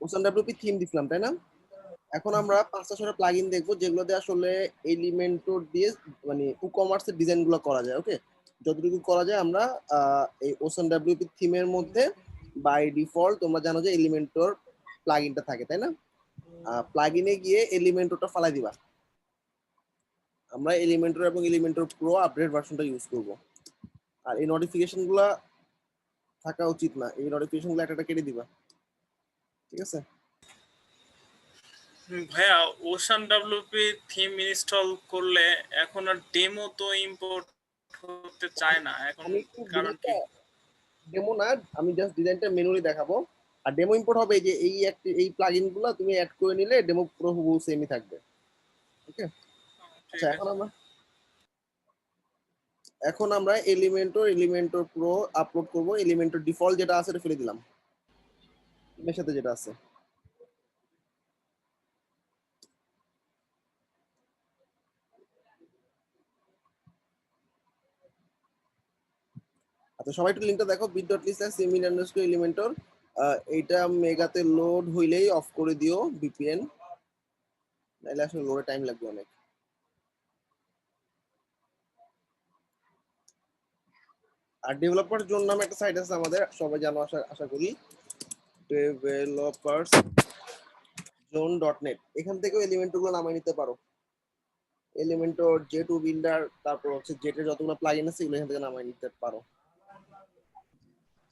Ocean WP theme দিছিলাম তাই না? এখন আমরা 5টা-6টা প্লাগইন দেখবো যেগুলোতে আসলে এলিমেন্টর দিয়ে মানে ই-কমার্সের ডিজাইন গুলো করা যায়। ওকে, যতটুকু করা যায় আমরা এই ওসান ডাব্লিউপি থিমের মধ্যে বাই ডিফল্ট তোমরা জানো যে এলিমেন্টর প্লাগইনটা থাকে তাই না? প্লাগইনে গিয়ে এলিমেন্টরটা ফালাই দিবা। আমরা এলিমেন্টর এবং এলিমেন্টর প্রো আপডেট ভার্সনটা ইউজ করব। আর এই নোটিফিকেশন গুলা থাকা উচিত না, এই নোটিফিকেশন গুলো একটা কেটে দিবা, ঠিক আছে? ভাইয়া ওশান ডাব্লিউপি থিম ইনস্টল করলে এখন আর ডেমো তো ইম্পোর্ট করতে চায় না এখন, আমি একটু কারণ কি? ডেমো না, আমি জাস্ট ডিজাইনটা ম্যানুয়ালি দেখাবো। আর ডেমো ইম্পোর্ট হবে যে এই প্লাগইন গুলো তুমি অ্যাড করে নিলে ডেমো পুরো হুবহু সেমই থাকবে। ওকে, ঠিক আচ্ছা আছে। এখন আমরা এলিমেন্টর প্রো আপলোড করব। এলিমেন্টর ডিফল্ট যেটা আছে এটা ফেলে দিলাম, এর সাথে যেটা আছে। আচ্ছা সবাই একটু লিংকটা দেখো, bit.ly/simil_elementor। এইটা মেগাতে লোড হইলেই অফ করে দিও ভিপিএন, নাইলে আসলে লোডে টাইম লাগবে অনেক। আর ডেভেলপার জোন নামে একটা সাইট আছে আমাদের, সবাই জানো আশা করি, developerszone.net। এখান থেকেও এলিমেন্টর গুলো নামিয়ে নিতে পারো। এলিমেন্টর, জে2 বিল্ডার, তারপর হচ্ছে জেটের যতগুলো প্লাগইন আছে এগুলো এখান থেকে নামিয়ে নিতে পারো।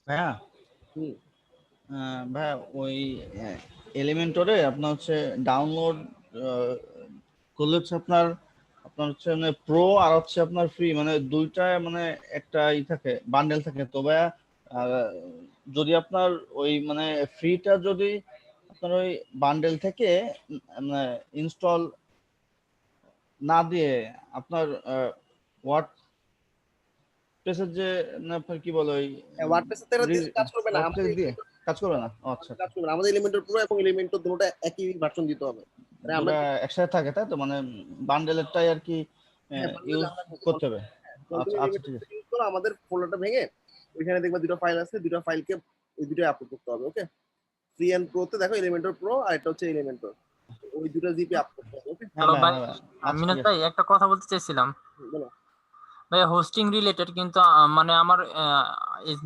ভাইয়া ভাইয়া ওই এলিমেন্টরে আপনার হচ্ছে ডাউনলোড করলে হচ্ছে আপনার হচ্ছে মানে প্রো আর হচ্ছে আপনার ফ্রি মানে দুইটা মানে একটা থাকে বান্ডেল থাকে। তো ভাইয়া যদি আপনার ওই মানে ফ্রিটা যদি আপনার ওই বান্ডেল থেকে মানে ইনস্টল না দিয়ে আপনার ওয়ার্ডপ্রেসের যে আপনার কি বলে ওই ওয়ার্ডপ্রেসে কাজ করবে না, ওয়ার্ডপ্রেস দিয়ে কাজ করবে না? আচ্ছা কাজ করবে না। আমাদের এলিমেন্টর প্রো এবং এলিমেন্টর দুটোটা একই ভার্সন দিতে হবে। আমরা দুটো একসাথে থাকে তাই তো, মানে বান্ডেলেরটাই আর কি ইউজ করতে হবে। আচ্ছা আচ্ছা ঠিক আছে। ইউজ করো, আমাদের ফোল্ডারটা ভেঙে ওইখানে দেখবা দুটো ফাইল আছে, দুটো ফাইলকে ওই দুটোই আপলোড করতে হবে। ওকে, ফ্রি এন্ড প্রোতে দেখো এলিমেন্টর প্রো আর এটা হচ্ছে এলিমেন্টর, ওই দুটো জিপি আপলোড করতে হবে। ওকে, হ্যালো ভাই, আমি না তাই একটা কথা বলতে চাইছিলাম বলো। ভাই, হোস্টিং রিলেটেড কিন্তু মানে আমার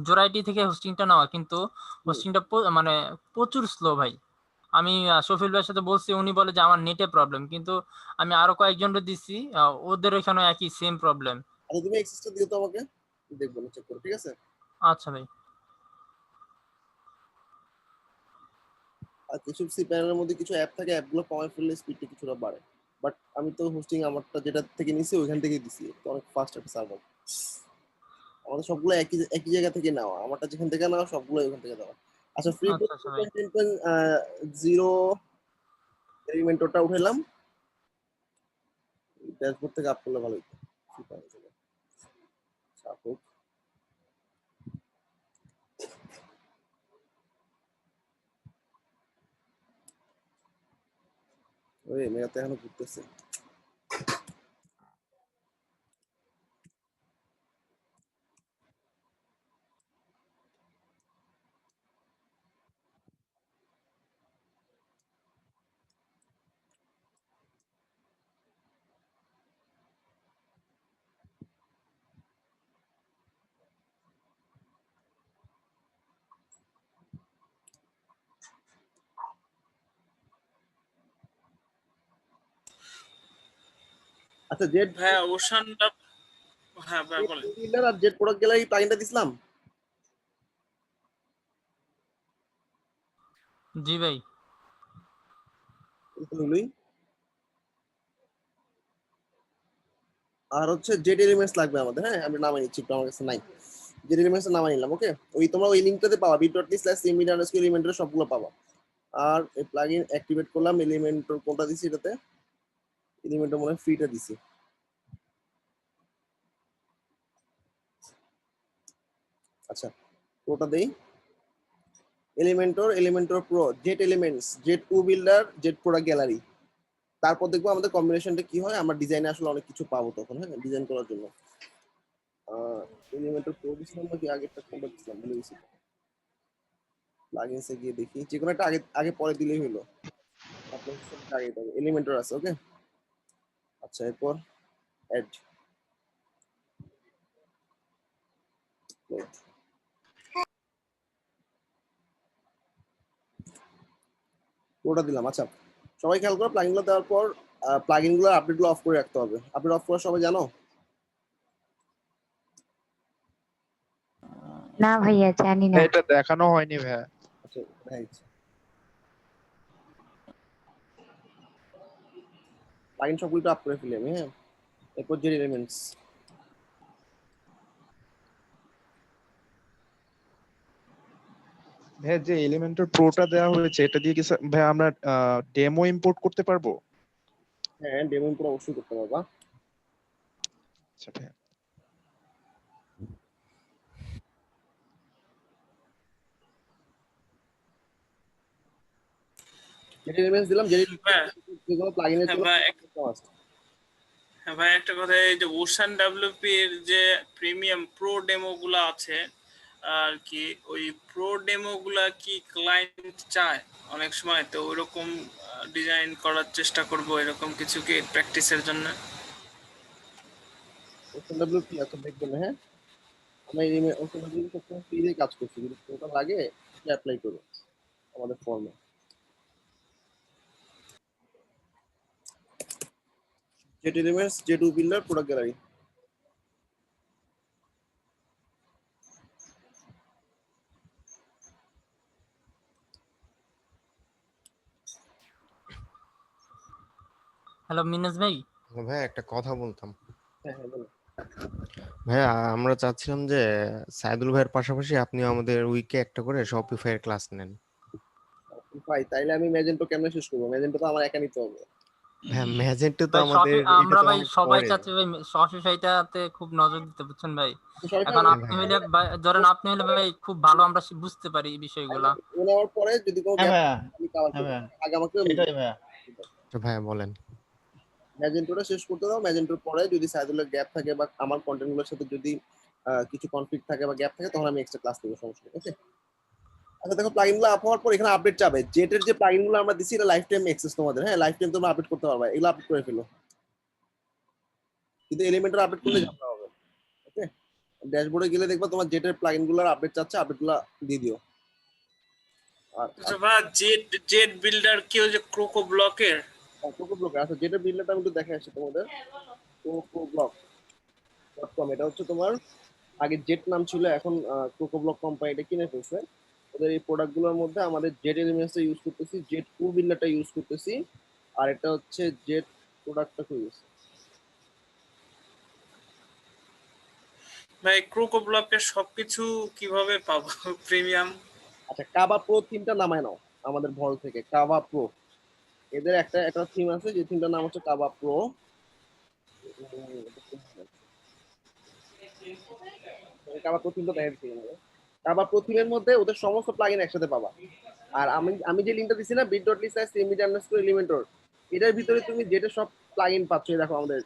জোরাইটি থেকে হোস্টিংটা নেওয়া, কিন্তু হোস্টিংটা মানে প্রচুর স্লো ভাই। আমি শফিল ভাইয়ের সাথে বলছি, উনি বলে যে আমার নেটে প্রবলেম, কিন্তু আমি আরো কয়েকজনকে দিছি, ওদের ওইখানে একই সেম প্রবলেম। আচ্ছা তুমি অ্যাক্সেসটা দিও তো আমাকে, দেখবো না, চেক করো, ঠিক আছে? আচ্ছা ভাই। আর কিছু সি প্যানেলের মধ্যে কিছু অ্যাপ থাকে, অ্যাপগুলো কমায় ফেললে স্পিডটা কিছুটা বাড়ে। বাট আমি তো হোস্টিং আমারটা যেটা থেকে নিছি ওইখান থেকেই দিছি, তো অনেক ফাস্ট একটা সার্ভার। আমাদের সবগুলো একই একই জায়গা থেকে নেওয়া, আমারটা যেখান থেকে নেওয়া সবগুলো ওইখান থেকে দেওয়া। আচ্ছা ফ্রি আচ্ছা ভাই। 0 এলিমেন্টরটা উঠাইলাম, ড্যাশবোর্ড থেকে আপ করলে ভালো হতো। ওই মেয়াতে এখনো ঘুরতেছে। আচ্ছা জেড ভাইয়া ওশানটা, হ্যাঁ ভাই বলেন। আর জেড প্রোডাক্ট গ্যালারি প্লাগইনটা দিছিলাম। জি ভাই। আর হচ্ছে জেড এলিমেন্টস লাগবে আমাদের, হ্যাঁ আমি নামাই নিচ্ছি একটু, আমার কাছে নাই। জেড এলিমেন্টস নামাই নিলাম। ওকে, ওই তোমরা ওই লিংকটাতে পাবা, bit.ly/simil_elementor সবগুলো পাবা। আর এই প্লাগইন অ্যাক্টিভেট করলাম, এলিমেন্টর কোনটা দিছি এটাতে, এলিমেন্টর মনে হয় ফ্রিটা দিছি। আচ্ছা ওটা দেই, Elementor Pro, Jet Elements, Jet ও বিল্ডার, জেট প্রোডাক্ট গ্যালারি। তারপর দেখবো আমাদের কম্বিনেশনটা কি হয়। আমার ডিজাইনে আসলে অনেক কিছু পাবো তখন, হ্যাঁ ডিজাইন করার জন্য। এলিমেন্টর প্রো দিছিলাম নাকি আগেরটা কোনটা দিছিলাম ভুলে গেছি। প্লাগইনসে গিয়ে দেখি যে কোনো একটা আগে আগে পরে দিলেই হলো। আপনার সিস্টেমটা আগে দিতে হবে। এলিমেন্টর আছে, ওকে। আচ্ছা, এরপর অ্যাড পুরোটা দিলাম। আচ্ছা, সবাই খেয়াল করো, প্লাগইনগুলো দেওয়ার পর প্লাগইনগুলো আপডেটগুলো অফ করে রাখতে হবে। আপডেট অফ করা সবাই জানো? না ভাইয়া জানি না। এটা দেখানো হয়নি ভাইয়া। আচ্ছা, রাইট। প্লাগইন সবগুলো আপ করে ফেলি আমি, হ্যাঁ। এরপর যে এলিমেন্টস, ভাইয়া যে এলিমেন্টর প্রোটা দেওয়া হয়েছে এটা দিয়ে কি ভাইয়া আমরা ডেমো ইম্পোর্ট করতে পারবো? হ্যাঁ, ডেমো পুরো অবশ্যই করতে পারবা। আচ্ছা ভাইয়া। যে এলিমেন্টস দিলাম, যে হ্যাঁ যেগুলো প্লাগইনের হ্যাঁ জন্য ভাই, must। হ্যাঁ ভাই, একটা কথা, এই যে ওশান ডাব্লিউপি এর যে প্রিমিয়াম প্রো ডেমো গুলা আছে আর কি, ওই প্রো ডেমো গুলা কি ক্লায়েন্ট চায় অনেক সময়, তো ওইরকম ডিজাইন করার চেষ্টা করব, এরকম কিছু কি প্র্যাকটিসের জন্য। ওসেনডব্লিউপি আছে দেখবেন, হ্যাঁ। আমরা এই ওসেনডব্লিউপি সবসময় ফ্রি দিয়ে কাজ করছি, যদি ওটা লাগে অ্যাপ্লাই করো আমাদের ফর্মে। Jet Elements, J two builder, Product Gallery. Hello Minaz ভাই। ভাই একটা কথা বলতাম। হ্যাঁ হ্যাঁ, বলো। ভাইয়া আমরা চাচ্ছিলাম যে সাইদুল ভাইয়ের পাশাপাশি আপনিও আমাদের উইকে একটা করে শপিফাই এর ক্লাস নেন। ভাই তাইলে আমি ম্যাজেন্টো কেমনে শেষ করবো? ম্যাজেন্টো তো আমার একা নিতে হবে। হ্যাঁ, ম্যাজেন্টো তো ভাই আমাদের এটা আমরা তো ভাই অনেক সবাই পরে। চাচ্ছি ভাই শপিফাইটাতে খুব নজর দিতে, বুঝছেন ভাই। সবাই এখন হ্যাঁ আপনি ভাই। হইলে ধরেন আপনি হলে ভাই খুব ভালো আমরা বুঝতে পারি এই বিষয়গুলা। ও নেওয়ার পরে যদি কোনো হ্যাঁ গ্যাপ ভাইয়া, আমি কভার হ্যাঁ করবো, ভাইয়া, আগে আমাকে সেটাই ভাইয়া। তো ভাইয়া বলেন। ম্যাজেন্টোটা শেষ করতে দাও। ম্যাজেন্টোর পরে যদি সাইদুলের গ্যাপ থাকে বা আমার কন্টেন্টগুলোর সাথে যদি কিছু কনফ্লিক্ট থাকে বা গ্যাপ থাকে, তখন আমি এক্সট্রা ক্লাস নেবো, সমস্যা নেই, ওকে। আচ্ছা দেখো, প্লাগইনগুলো আপ হওয়ার পর এখানে আপডেট যাবে। জেটের যে প্লাগইনগুলো আমরা দিছি, এটা লাইফ টাইম অ্যাক্সেস তোমাদের, হ্যাঁ। লাইফ টাইম তোমরা আপডেট করতে পারবে, এগুলো আপডেট করে ফেলো। কিন্তু এলিমেন্টের আপডেট করলে ঝামেলা হবে, ওকে। ড্যাশবোর্ডে গেলে দেখবা তোমার জেটের প্লাগইনগুলোর আপডেট চাচ্ছে, আপডেটগুলো দিয়ে দিও। আর আচ্ছা ভাই, জেট জেট বিল্ডার কি ওই যে ক্রোকো ব্লকের? কোকো ব্লক, আচ্ছা জেটের বিল্ডটা আমি একটু দেখে আসছি তোমাদের। কোকো ব্লক .com, এটা হচ্ছে তোমার আগে জেট নাম ছিল, এখন কোকো ব্লক কোম্পানিটা কিনে ফেলছে। ওদের এই প্রোডাক্টগুলোর মধ্যে আমাদের জেট এলিমেন্টসটা ইউজ করতেছি, জেট কু বিল্ডারটা ইউজ করতেছি, আর এটা হচ্ছে জেট প্রোডাক্টটা ইউজ। ভাই ক্রোকো ব্লকের সবকিছু কিভাবে পাবো প্রিমিয়াম? আচ্ছা, কাবা প্রো থিমটা নামায় নাও আমাদের ভল থেকে, কাবা প্রো। এদের একটা একটা থিম আছে, যে থিমটার নাম হচ্ছে কাবা প্রো। কাবা প্রো থিমটা দেখে দিচ্ছি তোমাকে। কাবা প্রো থিমের মধ্যে ওদের সমস্ত প্লাগইন একসাথে পাবা। আর আমি আমি যে লিঙ্কটা দিছি না, bit.ly/element_elementor, এটার ভিতরে তুমি যেটা সব প্লাগইন পাচ্ছ, এই দেখো আমাদের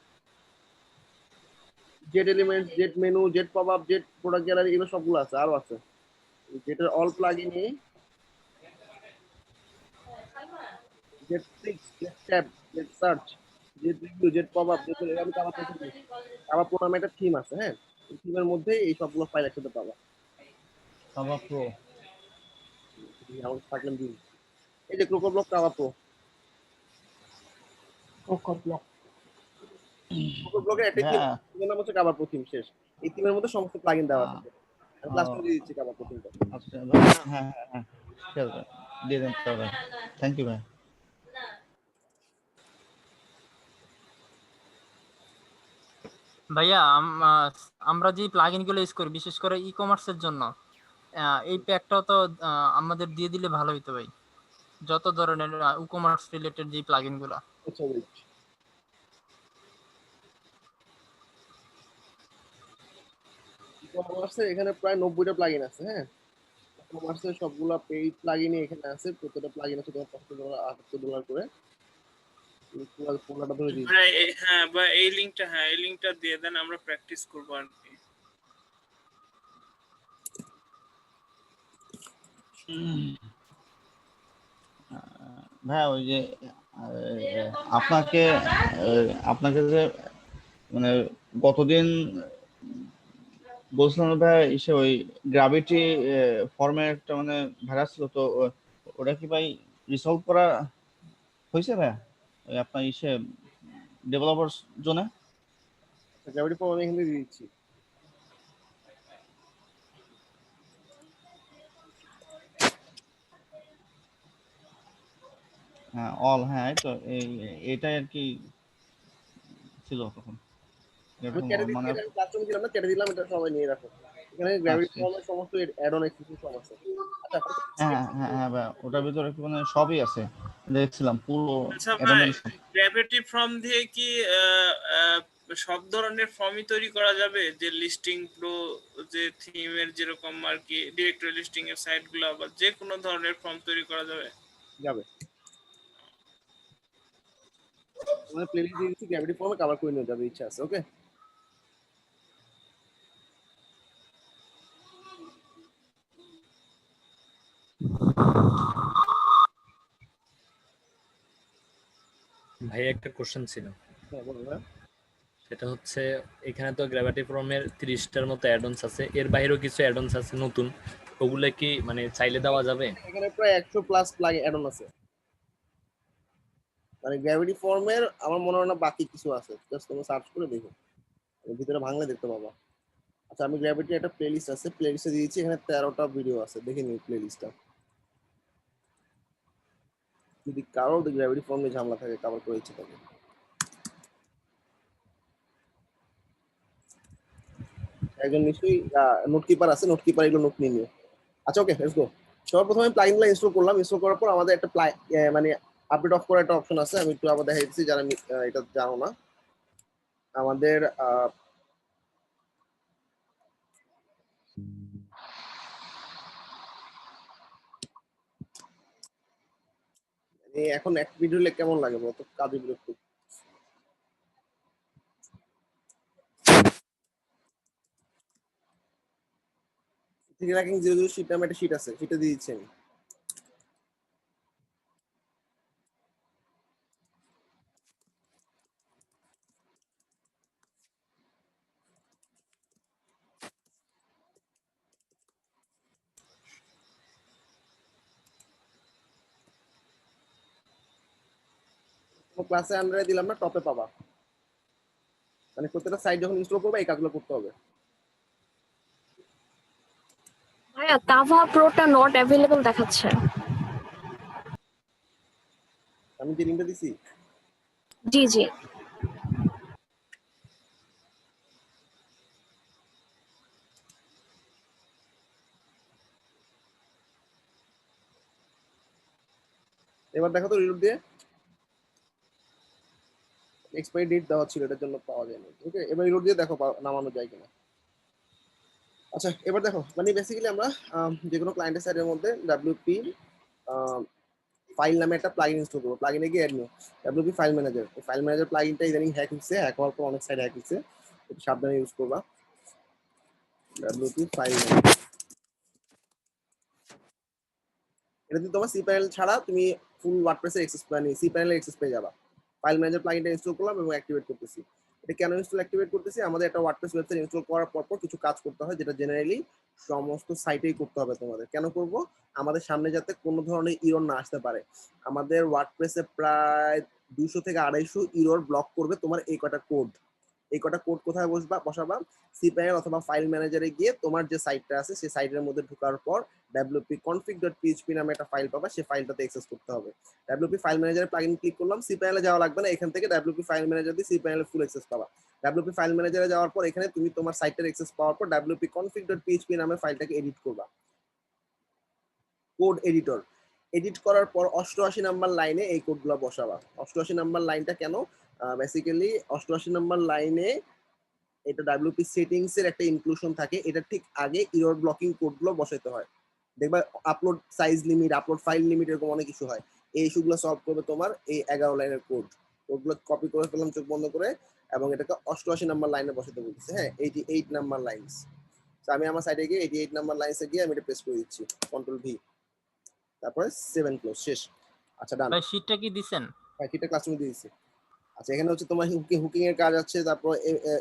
Jet Elements, Jet Menu, Jet Pop Up, Jet Product Gallery, এগুলো সবগুলো আছে, আরো আছে। যেটার অল প্লাগইনই Jet six, Jet Tab, Jet Search, Jet Review, Jet Pop Up, Jet, আমি কাবা প্রো থেকে দিচ্ছি। কাবা প্রো নামে একটা থিম আছে, হ্যাঁ। এই থিমের মধ্যে এই সবগুলো ফাইল একসাথে পাবা। কাবা প্রো, আমাকে থাকলেন দিন। এই যে ক্রোকো ব্লক কাবা প্রো, কোকো ব্লক। ক্রোকো ব্লকের একটা থিম, হ্যাঁ, থিমের নাম হচ্ছে কাবা প্রো থিম, শেষ। এই থিমের মধ্যে সমস্ত প্লাগইন দেওয়া আছে। আমি ক্লাস করে দিয়ে দিচ্ছি কাবা প্রো থিমটা। আচ্ছা ভাই, হ্যাঁ হ্যাঁ হ্যাঁ, ঠিক আছে, দিয়ে দেন তো ভাই। থ্যাংক ইউ ভাই। ভাইয়া আমরা যে প্লাগইন গুলো ইউজ করি বিশেষ করে ই কমার্সের জন্য, এই প্যাকটাও তো আমাদের দিয়ে দিলে ভালো হতো ভাই। যত ধরনের ই কমার্স রিলেটেড যে প্লাগইন গুলা। আচ্ছা ওয়েট, কমার্সের এখানে প্রায় 90টা প্লাগইন আছে, হ্যাঁ। কমার্সের সবগুলা পেইড প্লাগইনই এখানে আছে। প্রত্যেকটা প্লাগইন আছে তোমার $75, $78 করে। পুরোটা ধরে দিয়েছি। ভাই হ্যাঁ, বা এই লিংকটা, হ্যাঁ এই লিংকটা দিয়ে দেন, আমরা প্র্যাকটিস করবো আর কি। ভাইয়া ওই যে আপনাকে আপনাকে যে মানে গতদিন বলছিলাম ভাই ইসে ওই গ্র্যাভিটি ফর্মের একটা মানে ভাইরাস ছিল, তো ওটা কি ভাই রিসলভ করা হয়েছে ভাইয়া ওই আপনার ইসে ডেভেলপার জোনে? গ্র্যাভিটি ফর্ম আমি এখানে দিয়ে দিচ্ছি। হ্যাঁ অল, হ্যাঁ এই তো এটাই আর কি ছিল তখন আমি এরকম কেটে দিচ্ছি, মানে। এটা আমি ক্লাসরুমে দিলাম না, কেটে দিলাম, এটা সবাই নিয়ে রাখো। এখানে গ্র্যাভিটি আচ্ছা ফর্মের সমস্ত অ্যাড অন এক্সেসরিজ সব আছে। আচ্ছা হ্যাঁ হ্যাঁ হ্যাঁ ভাই, ওটার ভিতরে কি মানে সবই আছে, দেখছিলাম পুরো আচ্ছা ভাই, অ্যাডনের সব। গ্র্যাভিটি ফর্ম দিয়ে কি সব ধরনের ফর্মই তৈরি করা যাবে? যে লিস্টিং প্রো, যে থিমের যেরকম আর কি ডিরেক্টরি লিস্টিং এর সাইটগুলো, বা যে কোনো ধরনের ফর্ম তৈরি করা যাবে? যাবে, তোমাদের প্লেলিস্ট দিয়ে দিচ্ছি, গ্র্যাভিটি ফর্মে কভার করে নিয়ে যাবে, ইচ্ছা আছে। ওকে, ভাই একটা কোশ্চেন ছিল, হ্যাঁ বলো ভাই। সেটা হচ্ছে এখানে তো গ্র্যাভিটি ফর্মের 30টার মতো অ্যাডঅনস আছে, এর বাইরেও কিছু অ্যাডঅনস আছে নতুন, ওগুলো কি মানে চাইলে দেওয়া যাবে? এখানে প্রায় 100+ প্লাগ অ্যাড অন আছে, মানে গ্র্যাভিটি ফর্মের আমার মনে হয় না বাকি কিছু আছে, জাস্ট তুমি সার্চ করে দেখো, ভিতরে ভাঙলে দেখতে পাবা। আচ্ছা আমি গ্র্যাভিটি একটা প্লেলিস্ট আছে, প্লেলিস্টে দিয়েছি, এখানে 13টা ভিডিও আছে, দেখে নিই প্লেলিস্টটা। যদি কারো গ্র্যাভিটি ফর্ম নিয়ে ঝামেলা থাকে, কভার করে ইচ্ছে থাকে। একজন নিশ্চয়ই নোট কিপার আছে, নোট কিপার এগুলো নোট নিয়ে নিও। আচ্ছা ওকে, লেটস গো। সবার প্রথমে প্লাগইনগুলো ইনস্টল করলাম, ইনস্টল করার পর আমাদের একটা মানে আপডেট অফ করার একটা অপশন আছে, আমি একটু আবার দেখাই দিচ্ছি যারা এটা জানো না। আমাদের এখন এক ভিডিও কেমন লাগে বলতো, কাজে বিরক্ত। ট্র্যাকিং 00 শীট নামে একটা শীট আছে, সেটা দিয়ে দিচ্ছি আমি। ক্লাসে আন্ডারে দিলাম না, টপে পাবা, মানে প্রত্যেকটা সাইট যখন ইনস্টল করবে এই কাজগুলো করতে হবে। ভাইয়া কাভা প্রোটা নট অ্যাভেলেবল দেখাচ্ছে। আমি যে লিঙ্কটা দিছি, জি জি। এবার দেখো তো রিলোড দিয়ে, এক্সপায়ারি ডেট দেওয়া ছিল, এটার জন্য পাওয়া যায়নি। ওকে, এবার রিলোড দিয়ে দেখো নামানো যায় কিনা। আচ্ছা এবার দেখো, মানে বেসিক্যালি আমরা যে কোনো ক্লায়েন্টের সাইডের মধ্যে WP ফাইল নামে একটা প্লাগইন ইনস্টল করবো। প্লাগইনে গিয়ে add new WP file manager. File manager প্লাগইনটা ইদানিং হ্যাক হচ্ছে, হ্যাক হওয়ার পর অনেক সাইড হ্যাক হচ্ছে, একটু সাবধানে ইউজ করবা। WP ফাইল ম্যানেজার, এটা দিয়ে তোমার cPanel ছাড়া তুমি ফুল ওয়ার্ডপ্রেসের অ্যাক্সেস, মানে cPanel অ্যাক্সেস পেয়ে যাবা। ফাইল ম্যানেজার প্লাগইনটা ইনস্টল করলাম এবং অ্যাক্টিভেট করতেছি। এটা কেন অ্যাক্টিভেট করতেছি, আমাদের একটা ওয়ার্ডপ্রেস ওয়েবসাইট ইনস্টল করার পর কিছু কাজ করতে হয়, যেটা জেনারেলি সমস্ত সাইটেই করতে হবে তোমাদের। কেন করব, আমাদের সামনে যাতে কোনো ধরনের ইরর না আসতে পারে। আমাদের ওয়ার্ডপ্রেসে প্রায় 200 থেকে 250 ইরর ব্লক করবে তোমার এই কটা কোড। এই কটা কোড কোথায় বসাবা, cPanel অথবা ফাইল ম্যানেজারে গিয়ে তোমার যে সাইটটা আছে সেই সাইটের মধ্যে ঢোকার পর wp-config.php নামে একটা ফাইল পাবা, সেই ফাইলটাতে অ্যাক্সেস করতে হবে। WP ফাইল ম্যানেজারে প্লাগইন ক্লিক করলাম, cPanel যাওয়া লাগবে না, এখান থেকে WP ফাইল ম্যানেজার দিয়ে cPanel ফুল অ্যাক্সেস পাবা। WP ফাইল ম্যানেজারে যাওয়ার পর এখানে তুমি তোমার সাইটের অ্যাক্সেস পাওয়ার পর wp-config.php নামে ফাইলটাকে এডিট করবা, কোড এডিটর। এডিট করার পর 88 নাম্বার লাইনে এই কোডগুলো বসাবা। 88 নাম্বার লাইনটা কেন, বেসিক্যালি 88 নাম্বার লাইনে এটা WP সেটিংস এর একটা ইনক্লুশন থাকে, এটা ঠিক আগে ইরর ব্লকিং কোডগুলো বসাইতে হয়। দেখবা upload size limit, upload file limit, এরকম অনেক ইস্যু হয়। এই ইস্যুগুলো সলভ করবে তোমার এই 11 লাইনের কোড। ওগুলো কপি করে ফেললাম চোখ বন্ধ করে, এবং এটাকে 88 নাম্বার লাইনে বসাতে বলতেছে। হ্যাঁ, 88 নাম্বার লাইনস। তো আমি আমার সাইডে গিয়ে 88 নাম্বার লাইনসে গিয়ে আমি এটা পেস্ট করে দিচ্ছি, কন্ট্রোল V। তারপরে 7 ক্লোজ শেষ। আচ্ছা ডান। ভাই শীটটা কি দিছেন? হ্যাঁ কিটা ক্লাসরুমে দিয়ে দিছি। আচ্ছা এখানে হচ্ছে তোমার হুকিং এর কাজ আছে, তারপর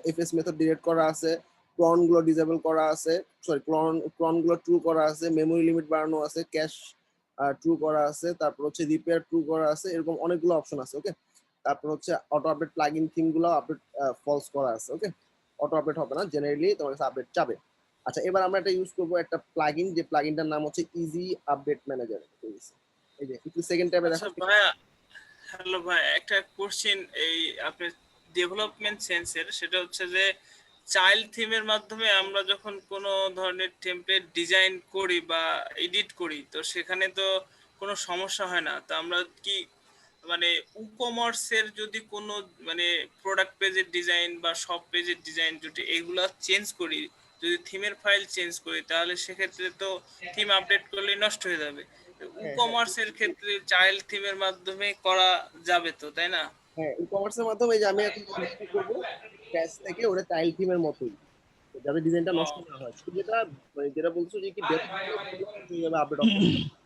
এফএস মেথড ডিলিট করা আছে, ক্লন গুলো ডিসেবল করা আছে, সরি ক্লন গুলো ট্রু করা আছে, মেমোরি লিমিট বাড়ানো আছে, ক্যাশ ট্রু করা আছে, তারপর হচ্ছে রিপেয়ার ট্রু করা আছে, এরকম অনেকগুলো অপশন আছে। ওকে, তারপর হচ্ছে অটো আপডেট প্লাগইন থিম গুলো আপডেট ফলস করা আছে। ওকে, অটো আপডেট হবে না, জেনারেলি তোমার কাছে আপডেট যাবে। আচ্ছা এবার আমরা একটা ইউজ করব একটা প্লাগইন, যে প্লাগইনটার নাম হচ্ছে ইজি আপডেট ম্যানেজার। এই যে একটু সেকেন্ড ট্যাবে আচ্ছা দেখো। ভাইয়া, হ্যালো ভাই, একটা কোশ্চেন এই আপনার ডেভেলপমেন্ট সেন্সের, সেটা হচ্ছে যে চাইল্ড থিমের মাধ্যমে আমরা যখন কোনো ধরনের টেমপ্লেট ডিজাইন করি বা এডিট করি, তো সেখানে তো কোনো সমস্যা হয় না। তো আমরা কি মানে ই-কমার্সের যদি কোনো মানে প্রোডাক্ট পেজের ডিজাইন বা শপ পেজের ডিজাইন যদি এগুলা চেঞ্জ করি, যদি থিমের ফাইল চেঞ্জ করি, তাহলে সেক্ষেত্রে তো থিম আপডেট করলে নষ্ট হয়ে যাবে। ই-কমার্সের ক্ষেত্রে চাইল্ড থিমের মাধ্যমে করা যাবে তো, তাই না? হ্যাঁ ই কমার্সের মাধ্যমে এই যে আমি এখন কি করব, স্ক্র্যাচ থেকে ওটা চাইল্ড থিমের মতোই, যাতে ডিজাইনটা ও, নষ্ট না হয়। শুধু যেটা মানে যেটা বলছো যে কি যেভাবে আপডেট অফ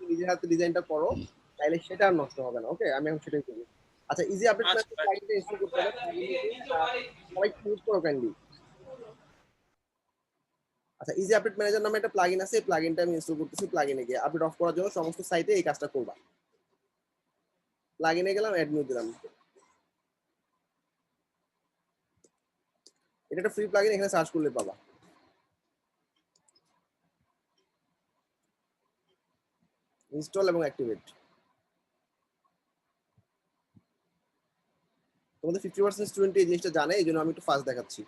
নিজের হাতে ডিজাইনটা করো, তাইলে সেটা আর নষ্ট হবে না। ওকে, আমি এখন সেটাই করব। আচ্ছা ইজি আপডেট আচ্ছা ম্যানেজার ভাই। প্লাগইনটা ইনস্টল করতে হবে। প্লাগইনে সবাই ইউজ করো কাইন্ডলি। আচ্ছা ইজি আপডেট ম্যানেজার নামে একটা প্লাগইন আছে, এই প্লাগইনটা আমি ইনস্টল করতেছি। প্লাগইনে গিয়ে আপডেট অফ করার জন্য সমস্ত সাইটে এই কাজটা করবা। প্লাগইনে গেলাম, অ্যাড নিউ দিলাম। এটা একটা ফ্রি প্লাগইন, এখানে সার্চ করলে পাবা। ইনস্টল এবং অ্যাক্টিভেট। তোমাদের 50% স্টুডেন্ট এই জিনিসটা জানে, এই জন্য আমি একটু ফাস্ট দেখাচ্ছি।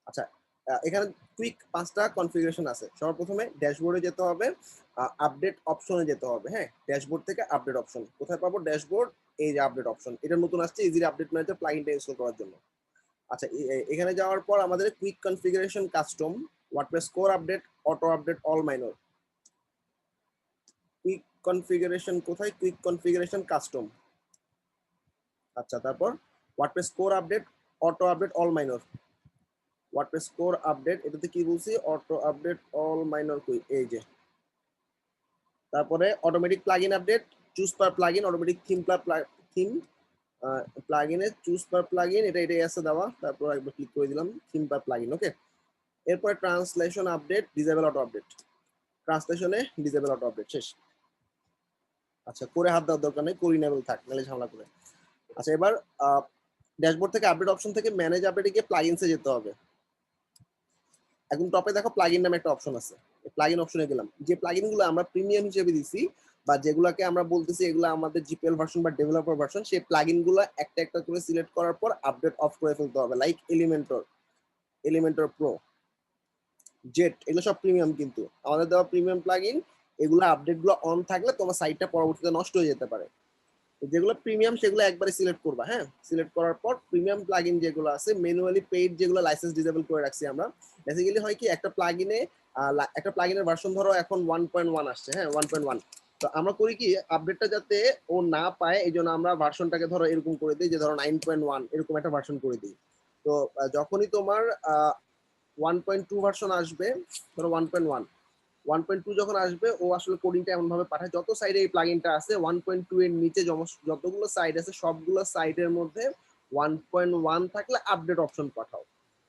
আচ্ছা এখানে কুইক 5টা কনফিগারেশন আছে। সর্বপ্রথমে ড্যাশবোর্ডে যেতে হবে, আপডেট অপশনে যেতে হবে। হ্যাঁ, ড্যাশবোর্ড থেকে আপডেট অপশন কোথায় পাবো? ড্যাশবোর্ড, এই যে আপডেট অপশন, এটা নতুন আসছে ইজি আপডেট ম্যানেজার প্লাগইনটা ইনস্টল করার জন্য। আচ্ছা এখানে যাওয়ার পর আমাদের quick configuration custom WordPress core update auto update all minor. Quick configuration কোথায়? Quick configuration custom. আচ্ছা তারপর WordPress core update auto update all minor. WordPress core update, এটাতে কি বলছি? Auto update all minor quick, এই যে। তারপরে automatic plugin update, choose per plugin, automatic theme theme প্লাগইনে চুজ পার প্লাগইন, এটাই আছে দেওয়া। তারপর একবার ক্লিক করে দিলাম থিম পার প্লাগইন। ওকে, এরপরে translation update, disable auto update. ট্রান্সলেশনে ডিসেবল অটো আপডেট শেষ। আচ্ছা করে হাত দেওয়ার দরকার নেই, করে ইনেবল থাক, নাহলে ঝামেলা করে। আচ্ছা এবার ড্যাশবোর্ড থেকে আপডেট অপশন থেকে ম্যানেজ আপডেটে গিয়ে প্লাগইনসে যেতে হবে। একদম টপে দেখো প্লাগইন নামে একটা অপশন আছে, প্লাগইন অপশনে গেলাম। যে প্লাগইন গুলো আমরা প্রিমিয়াম হিসেবে দিছি বা যেগুলোকে আমরা বলতেছি এগুলো আমাদের জিপিএল ভার্সন বা ডেভেলপার ভার্সন, সেই প্লাগইন গুলো একটা একটা করে সিলেক্ট করার পর আপডেট অফ করে ফেলতে হবে। লাইক এলিমেন্টর প্রো, জেট, এগুলো সব প্রিমিয়াম, কিন্তু আমাদের দেওয়া প্রিমিয়াম প্লাগইন, এগুলো আপডেট গুলো অন থাকলে তোমার সাইটটা পরবর্তীতে নষ্ট হয়ে যেতে পারে। যেগুলো প্রিমিয়াম সেগুলো একবারে সিলেক্ট করবা। হ্যাঁ, সিলেক্ট করার পর প্রিমিয়াম প্লাগইন যেগুলো আছে, ম্যানুয়ালি পেইড যেগুলো লাইসেন্স ডিসেবল করে রাখছি আমরা। বেসিক্যালি হয় কি, একটা প্লাগইনের ভার্সন ধরো এখন 1.1 আসছে। হ্যাঁ 1.1, তো আমরা করি কি, আপডেটটা যাতে ও না পায় এই জন্য আমরা ভার্সনটাকে ধরো এরকম করে দিই, যে ধরো 9.1 এরকম একটা ভার্সন করে দিই। তো যখনই তোমার 1.2 ভার্সন আসবে, ধরো 1.2 যখন আসবে, ও আসলে কোডিংটা এমন ভাবে পাঠায়, যত সাইডে এই প্লাগইনটা আছে 1.2 এর নিচে যতগুলো সাইড আছে সবগুলো সাইডের মধ্যে 1.1 থাকলে আপডেট অপশন পাঠাও।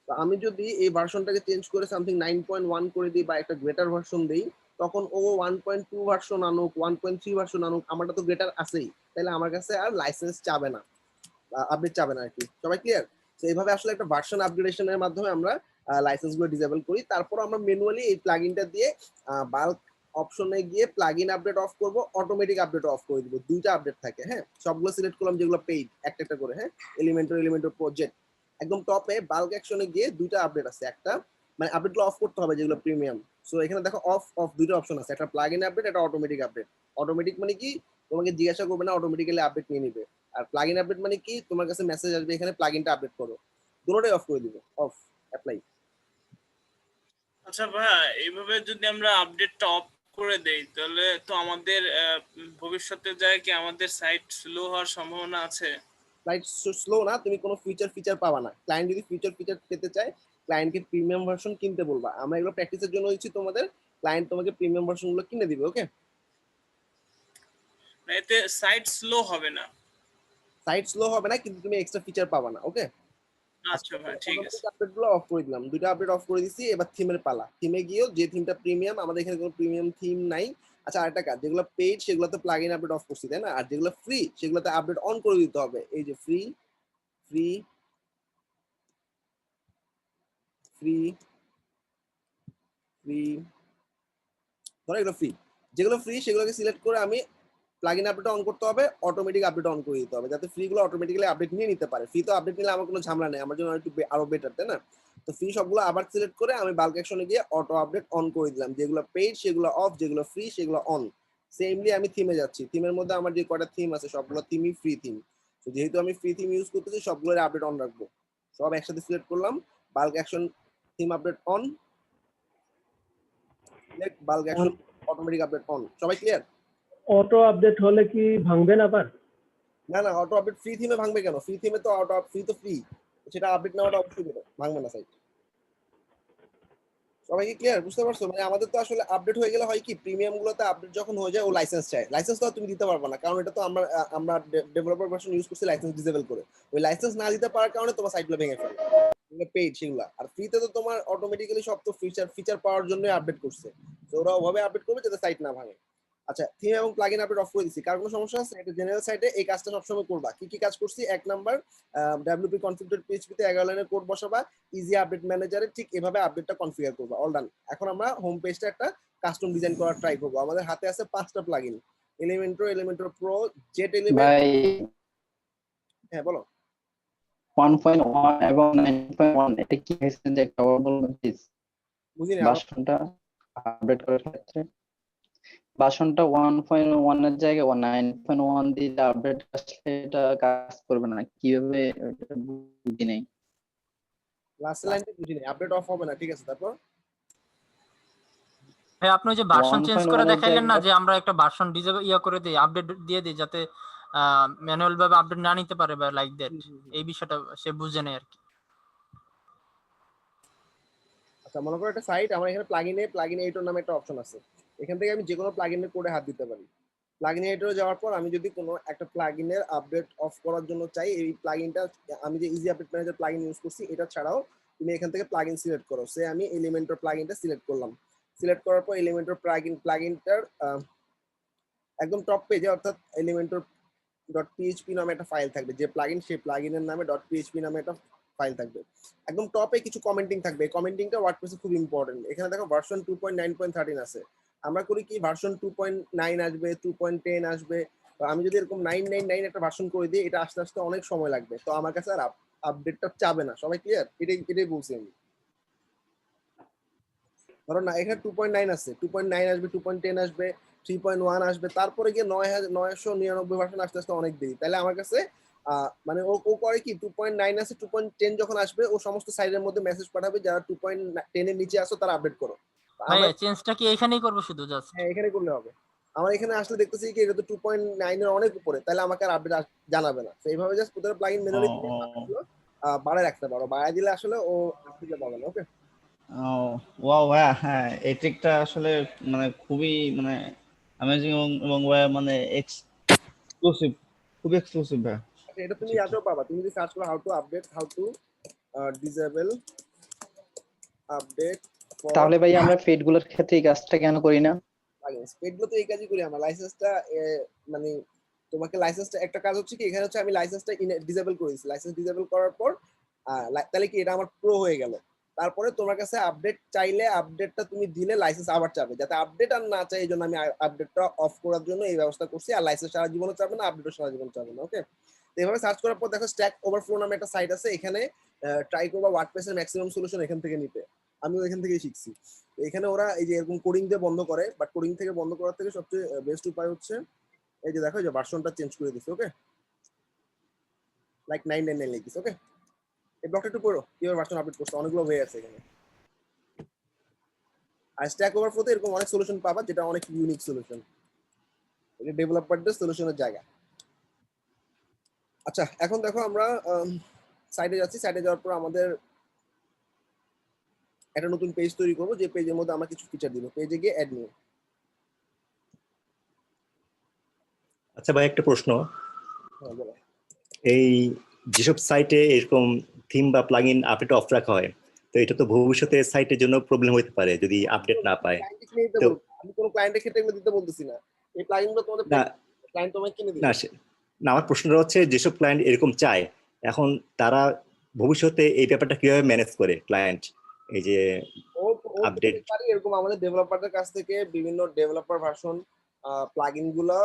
তো আমি যদি এই ভার্সনটাকে চেঞ্জ করে সামথিং 9.1 করে দিই বা একটা গ্রেটার ভার্সন দিই, তখন ও 1.2 ভার্সন আনুক, 1.3 ভার্সন আনুক, আমারটা তো গ্রেটার আছেই, তাহলে আমার কাছে আর লাইসেন্স চাবে না, আপডেট চাবে না আর কি। সবাই ক্লিয়ার? তো এইভাবে আসলে একটা ভার্সন আপগ্রেডেশনের মাধ্যমে আমরা লাইসেন্স গুলো ডিসেবল করি। তারপর আমরা ম্যানুয়ালি এই প্লাগইনটা দিয়ে বাল্ক অপশনে গিয়ে প্লাগইন আপডেট অফ করব, অটোমেটিক আপডেট অফ করে দিব। দুইটা আপডেট থাকে। হ্যাঁ, সবগুলো সিলেক্ট করলাম যেগুলো পেইড, একটা একটা করে। হ্যাঁ, এলিমেন্টর প্রজেক্ট, একদম টপে বাল্ক অ্যাকশনে গিয়ে দুইটা আপডেট আছে। একটা মানে আপডেটগুলো অফ করতে হবে যেগুলো প্রিমিয়াম। সো এখানে দেখো অফ অফ দুইটা অপশন আছে, একটা প্লাগইন আপডেট, একটা অটোমেটিক আপডেট। অটোমেটিক মানে কি, তোমাকে জিজ্ঞাসা করবে না, অটোমেটিক্যালি আপডেট নিয়ে নিবে। আর প্লাগইন আপডেট মানে কি, তোমার কাছে মেসেজ আসবে এখানে প্লাগইনটা আপডেট করো। দুটোটাই অফ করে দিব, অফ, অ্যাপ্লাই। আচ্ছা ভাইয়া, এইভাবে যদি আমরা আপডেটটা অফ করে দেই, তাহলে তো আমাদের ভবিষ্যতে যায় কি আমাদের সাইট স্লো হওয়ার সম্ভাবনা আছে? লাইট স্লো না, তুমি কোনো ফিচার পাবা না। ক্লায়েন্ট যদি ফিচার পেতে চায়, ক্লায়েন্টকে প্রিমিয়াম ভার্সন কিনতে বলবা। আমরা এগুলো প্র্যাকটিসের জন্য দিচ্ছি তোমাদের, ক্লায়েন্ট তোমাকে প্রিমিয়াম ভার্সন গুলো কিনে দিবে। ওকে, এতে সাইট স্লো হবে না। সাইট স্লো হবে না, কিন্তু তুমি এক্সট্রা ফিচার পাবা না। ওকে, আচ্ছা ভাই ঠিক আছে। আপডেট গুলো অফ করে দিলাম, দুইটা আপডেট অফ করে দিছি। এবার থিমের পালা। থিমে গিয়েও যে থিমটা প্রিমিয়াম, আমাদের এখানে কোনো প্রিমিয়াম থিম নাই। আচ্ছা আরেকটা কাজ, যেগুলো পেইড সেগুলোতে প্লাগইন আপডেট অফ করছি, তাই না? আর যেগুলো ফ্রি সেগুলোতে আপডেট অন করে দিতে হবে। এই যে ফ্রি ফ্রি ফ্রি ফ্রি, ধরো এগুলো ফ্রি, যেগুলো ফ্রি সেগুলোকে সিলেক্ট করে আমি প্লাগইন আপডেট অন করতে হবে, অটোমেটিক আপডেট অন করে দিতে হবে, যাতে ফ্রি গুলো অটোমেটিক্যালি আপডেট নিয়ে নিতে পারে। ফ্রি তো আপডেট নিলে আমার কোনো ঝামেলা নেই, আমার জন্য একটু আরো বেটার, তাই না? তো ফ্রি সবগুলো আবার সিলেক্ট করে আমি বাল্ক অ্যাকশনে গিয়ে অটো আপডেট অন করে দিলাম, যেগুলো পেইড সেগুলো অফ, যেগুলো ফ্রি সেগুলো অন। সেমলি আমি থিমে যাচ্ছি, থিমের মধ্যে আমার যে কয়টা থিম আছে সবগুলো থিমই ফ্রি থিম। তো যেহেতু আমি ফ্রি থিম ইউজ করতেছি, সবগুলোর আপডেট অন রাখবো। সব একসাথে সিলেক্ট করলাম, bulk action theme update on, select bulk action automatic update on. সবাই ক্লিয়ার? অটো আপডেট হলে কি ভাঙবে না আবার? না না, অটো আপডেট ফ্রি থিমে ভাঙবে কেন? ফ্রি থিমে তো অটো ফ্রি তো ফ্রি, সেটা আপডেট নেওয়াটা অবশ্যই বেটার, ভাঙবে না সাইট। সবাই কি ক্লিয়ার? বুঝতে পারছো? মানে আমাদের তো আসলে আপডেট হয়ে গেলে হয় কি, প্রিমিয়াম গুলোতে আপডেট যখন হয়ে যায় ও লাইসেন্স চায়। লাইসেন্স তো আর তুমি দিতে পারবে না, কারণ এটা তো আমরা ডেভেলপার ভার্সন ইউজ করছি লাইসেন্স ডিসেবল করে। ওই লাইসেন্স না দিতে পারার কারণে তোমার সাইটগুলো ভেঙে ফেলে, পেইড সেগুলা। আর ফ্রিতে তো তোমার অটোমেটিক্যালি সব তো ফিচার পাওয়ার জন্য আপডেট করছে, তো ওরা ওভাবে আপডেট করবে যাতে সাইট না ভাঙে। আচ্ছা, থিম এবং প্লাগইন আপডেট অফ করে দিছি, কার কোনো সমস্যা আছে? এটা জেনারেল সাইটে এই কাজটা সবসময় করবা। কি কি কাজ করছি? 1 নাম্বার, ডব্লিউপি কনফিগ.php তে 11 লাইনের কোড বসাবা, ইজি আপডেট ম্যানেজারে ঠিক এভাবে আপডেটটা কনফিগার করবা। All done. এখন আমরা হোম পেজটা একটা কাস্টম ডিজাইন করার ট্রাই করব। আমাদের হাতে আছে 5টা plugin, Elementor Pro, jet element. ভাই হ্যাঁ বলো। 1.1 এবং 9.1 এটা কি হয়েছে যে একটা বলবেন প্লিজ? বুঝিনি। ভার্সনটা আপডেট করার ক্ষেত্রে ভার্সনটা 1.1 এর জায়গায় 9.1 দিলে আপডেট আসলে এটা কাজ করবে না, কিভাবে এটা বুঝি নাই। লাস্ট লাইনটা বুঝিনি, আপডেট অফ হবে না, ঠিক আছে। তারপর ভাই আপনি ওই যে ভার্সন চেঞ্জ করে 1.1 এর দেখাইলেন না, জায়গায় যে আমরা একটা ভার্সন ডিজেবল করে দিই, আপডেট দিয়ে দিই, যাতে ম্যানুয়াল ভাবে আপডেট না নিতে পারে বা লাইক দ্যাট, এই বিষয়টা সে বুঝে নেয় আর কি। আচ্ছা, মনে করো একটা সাইট, আমার এখানে প্লাগইন এডিটর নামে একটা অপশন আছে। এখান থেকে আমি যে কোনো প্লাগইনের কোডে হাত দিতে পারি। প্লাগইন এডিটরে যাওয়ার পর আমি যদি কোনো একটা প্লাগইনের আপডেট অফ করার জন্য চাই, এই প্লাগইনটা আমি যে easy update manager plugin use করছি, এটা ছাড়াও তুমি এখান থেকে প্লাগইন সিলেক্ট করো। সে আমি এলিমেন্টর প্লাগইনটা সিলেক্ট করলাম। সিলেক্ট করার পর এলিমেন্টর প্লাগইনটার একদম টপ পেজে, অর্থাৎ এলিমেন্টর .php নামে একটা ফাইল থাকবে, যে প্লাগইন সেই প্লাগইনের নামে .php নামে একটা ফাইল থাকবে। একদম টপে কিছু কমেন্টিং থাকবে, কমেন্টিংটা ওয়ার্ডপ্রেসে খুব ইম্পর্টেন্ট। এখানে দেখো ভার্সন 2.9.13 আছে। আমরা করি কি, ভার্সন 2.9 আসবে, 2.10 আসবে। তো আমি যদি এরকম 999 একটা ভার্সন করে দিই, এটা আস্তে আস্তে অনেক সময় লাগবে, তো আমার কাছে আর আপডেটটা চাবে না। সবাই ক্লিয়ার? এটাই বলছি আমি। ধরো না, এখানে 2.9 আছে, 2.9 আসবে, 2.10 আসবে, 3.1 আসবে, তারপরে গিয়ে 999 ভার্সন আসতে আসতে অনেক দেরি। তাহলে আমার কাছে মানে ও করে কি, 2.9 আছে, 2.10 যখন আসবে ও সমস্ত সাইডের মধ্যে মেসেজ পাঠাবে যারা 2.10 এর নিচে আসো তারা আপডেট করো। ভাই চেঞ্জটা কি এখানেই করব শুধু জাস্ট? হ্যাঁ, এখানে করলে হবে। আমার এখানে আসলে দেখতেছি কি এটা তো 2.9 এর অনেক উপরে, তাহলে আমাকে আর আপডেট জানাবে না। তো এইভাবে জাস্ট প্রত্যেকটা প্লাগইন ম্যানুয়ালি বাড়ায় রাখতে পারো, বাড়ায় দিলে আসলে ও আসলে পাবে না। ওকে, ওয়াও ভাইয়া, হ্যাঁ এই ট্রিকটা আসলে মানে খুবই মানে অ্যামেজিং এবং ভাইয়া মানে এক্সক্লুসিভ, খুবই এক্সক্লুসিভ ভাইয়া। এটা তুমি আজও পাবা, তুমি যদি সার্চ করো how to disable update for. তাহলে ভাই আমরা ফিড গুলোর ক্ষেত্রে এই কাজটা কেন করি না? ফিডগুলো তো এই কাজই করি আমরা। লাইসেন্সটা মানে তোমাকে লাইসেন্সটা একটা কাজ হচ্ছে কি, এখানে হচ্ছে আমি লাইসেন্সটা ডিসেবল করে দিয়েছি। লাইসেন্স ডিসেবল করার পর তাহলে কি এটা আমার প্রো হয়ে গেল। তারপরে তোমার কাছে আপডেট চাইলে আপডেটটা তুমি দিলে লাইসেন্স আবার চাবে, যাতে আপডেট আর না চাই এই জন্য আমি আপডেটটা অফ করার জন্য এই ব্যবস্থা করছি। আর লাইসেন্স সারা জীবনও চাবে না, আপডেটও সারা জীবন চাবে না। ওকে, তো এভাবে সার্চ করার পর দেখো স্ট্যাক ওভারফ্লো নামে একটা সাইট আছে, এখানে ট্রাই করবা ওয়ার্ডপ্রেসের ম্যাক্সিমাম সলিউশন এখান থেকে নিতে। আমিও এখান থেকেই শিখছি। এখানে ওরা এই যে এরকম কোডিং দিয়ে বন্ধ করে, বাট কোডিং থেকে বন্ধ করার থেকে সবচেয়ে বেস্ট উপায় হচ্ছে এই যে দেখো, এই যে ভার্সনটা চেঞ্জ করে দিচ্ছে। ওকে, লাইক 999 লিখেছে। ওকে, এই ব্লকটা একটু পড়ো কিভাবে ভার্সন আপডেট করছে, অনেকগুলো ওয়ে আছে এখানে। আর স্ট্যাক ওভারফ্লোতে এরকম অনেক সলিউশন পাবা, যেটা অনেক ইউনিক সলিউশন, এটা ডেভেলপারদের সলিউশনের জায়গা। আচ্ছা, এখন দেখো আমরা সাইডে যাচ্ছি। সাইডে যাওয়ার পর আমাদের একটা নতুন পেজ তৈরি করবো, যে পেজের মধ্যে আমরা কিছু ফিচার দিব। পেজে গিয়ে অ্যাড নিউ, আচ্ছা ভাই, একটা প্রশ্ন। হ্যাঁ বলো। এই যেসব সাইটে এরকম থিম বা প্লাগইন আপডেট অফ রাখা হয়, তো এটা তো ভবিষ্যতে সাইটের জন্য প্রবলেম হতে পারে যদি আপডেট না পায়। ক্লায়েন্টকে কিনে দিতে তো বলবো, আমি কোনো ক্লায়েন্টের ক্ষেত্রে এগুলো দিতে বলতেছি না। এই প্লাগইনগুলো তোমাদের না ক্লায়েন্ট তোমায় কিনে দিবে। না না, আমার প্রশ্নটা হচ্ছে যেসব ক্লায়েন্ট এরকম চায়, এখন তারা ভবিষ্যতে এই ব্যাপারটা কিভাবে ম্যানেজ করে ক্লায়েন্ট, এই যে ও ও আপডেট? পারি এরকম আমাদের ডেভেলপারদের কাছ থেকে বিভিন্ন ডেভেলপার ভার্সন প্লাগইন গুলা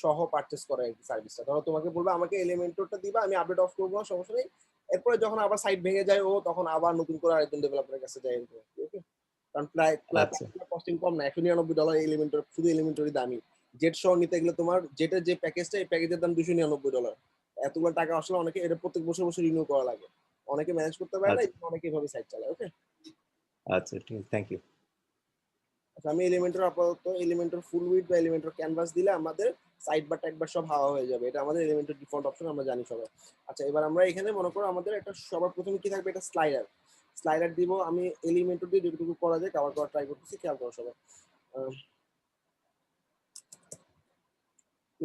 সহ পারচেজ করে এই সার্ভিসটা। ধরো তোমাকে বলবে আমাকে এলিমেন্টরটা দিবা, আমি আপডেট অফ করবো, সমস্যা নেই। এরপরে যখন আবার সাইট ভেঙে যায় ও তখন আবার নতুন করে আরেকজন ডেভেলপারের কাছে যায়। ওকে, কারণ আচ্ছা কস্টিং কম না, $199 এলিমেন্টর, শুধু এলিমেন্টরই দামি। জেট সহ নিতে গেলে তোমার জেটের যে প্যাকেজটা, এই প্যাকেজের দাম $299। এতগুলো টাকা আসলে অনেকে এটা প্রত্যেক বছর বছর রিনিউ করা লাগে, অনেকে ম্যানেজ করতে পারে না, আচ্ছা অনেকে এভাবে সাইট চালায়। ওকে, আচ্ছা, ঠিক আছে, থ্যাংক ইউ। আচ্ছা আমি এলিমেন্টর আপাতত এলিমেন্টর ফুল উইডথ বা এলিমেন্টর ক্যানভাস দিলে আমাদের সাইড বার ট্যাগ বার সব হাওয়া হয়ে যাবে, এটা আমাদের এলিমেন্টর ডিফল্ট অপশন, আমরা জানি সবাই। আচ্ছা এবার আমরা এখানে মনে করো আমাদের একটা সবার প্রথমে কি থাকবে, এটা স্লাইডার। স্লাইডার দিব আমি এলিমেন্টর দিয়ে যেটুকু করা যায় কভার করার ট্রাই করতেছি, খেয়াল করো সবাই।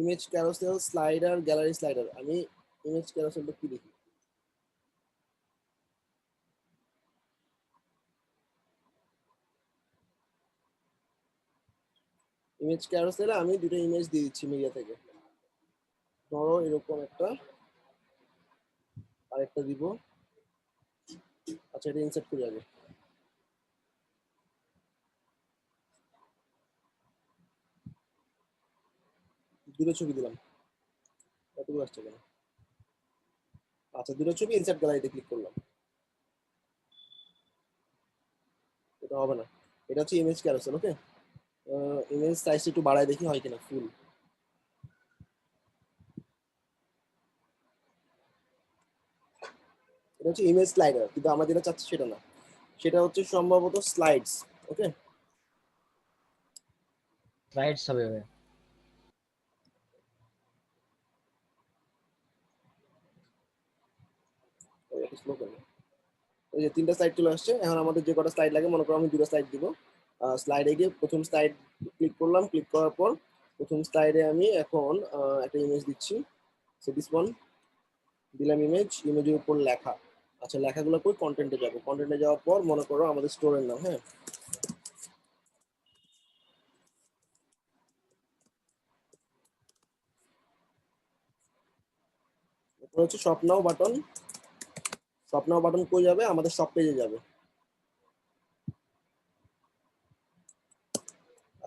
Image carousel slider gallery slider, আমি ইমেজ ক্যারোসেলটা কি দেখি, ইমেজ ক্যারোসেলে আমি দুটো ইমেজ দিয়ে দিচ্ছি মিডিয়া থেকে। ধরো এরকম একটা, আরেকটা দিব। আচ্ছা এটা ইনসার্ট করি আগে। দুটো ছবি দিলাম, এতগুলো আসছে কেন? আচ্ছা দুটো ছবি ইনসার্ট গ্যালারিতে ক্লিক করলাম, এটা হবে না। এটা হচ্ছে ইমেজ ক্যারোসেল। ওকে, ইমেজ সাইজটা একটু বাড়ায় দেখি হয় কিনা ফুল। এটা হচ্ছে ইমেজ স্লাইডার, কিন্তু আমরা যেটা চাচ্ছি সেটা না, সেটা হচ্ছে সম্ভবত স্লাইডস। ওকে, রাইটস হবে ভাই। স্লো করবো। এই যে তিনটা স্লাইড চলে আসছে, এখন আমাদের যে কটা স্লাইড লাগে, মনে করো আমি দুটো স্লাইড দিব। স্লাইডে গিয়ে প্রথম স্লাইড ক্লিক করলাম, ক্লিক করার পর প্রথম স্লাইডে আমি এখন একটা ইমেজ দিচ্ছি, সো দিস ওয়ান দিলাম ইমেজ, ইমেজের উপর লেখা। আচ্ছা লেখাগুলো কই, কন্টেন্টে যাবে, কন্টেন্টে যাওয়ার পর মনে করো আমাদের স্টোরের নাম, হ্যাঁ এরপর হচ্ছে শপ নাও বাটন। শপ নাও বাটন কই যাবে, আমাদের শপ পেজে যাবে।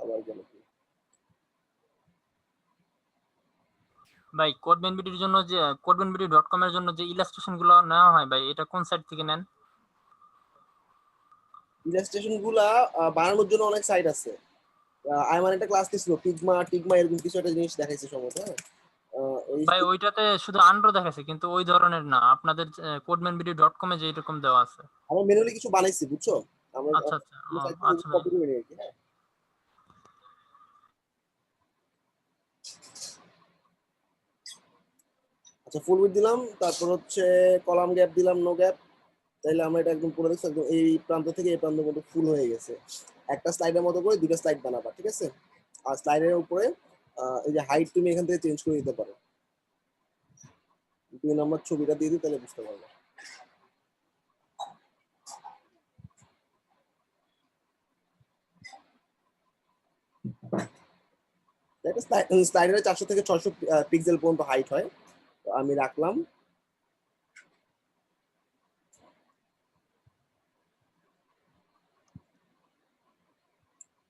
আবার গেল কি? ভাই কোডবেনবিডির জন্য যে codebenbidi.com এর জন্য যে ইলাস্ট্রেশন গুলো নেওয়া হয় ভাই, এটা কোন সাইট থেকে নেন? ইলাস্ট্রেশন গুলা বানানোর জন্য অনেক সাইট আছে। আইমান একটা ক্লাস দিছিল, টিগমা টিগমা এরকম কিছু একটা জিনিস দেখাইছে সম্ভবত। হ্যাঁ ওই ভাই ওইটাতে শুধু আন্ডার দেখাচ্ছে, কিন্তু ওই ধরনের না আপনাদের codebenbidi.com এ যে এরকম দেওয়া আছে। আমরা ম্যানুয়ালি কিছু বানাইছি, বুঝছো? আমরা আচ্ছা আচ্ছা সাইট আচ্ছা থেকে ভাই। কপি করে নিয়ে আর কি। হ্যাঁ আচ্ছা ফুল উইডথ দিলাম, তারপর হচ্ছে কলাম গ্যাপ দিলাম, নো গ্যাপ। তাইলে আমরা এটা একদম পুরো দেখছি, একদম এই প্রান্ত থেকে এই প্রান্ত মতো ফুল হয়ে গেছে। একটা স্লাইডের মতো করে দুটো স্লাইড বানাবা, ঠিক আছে? আর স্লাইডের উপরে এই যে হাইট তুমি এখান থেকে চেঞ্জ করে দিতে পারো। 2 নম্বর ছবিটা দিয়ে দিই, তাহলে বুঝতে পারবে। স্লাইডারে 400 থেকে 600 পিক্সেল পর্যন্ত হাইট হয়, তো আমি রাখলাম।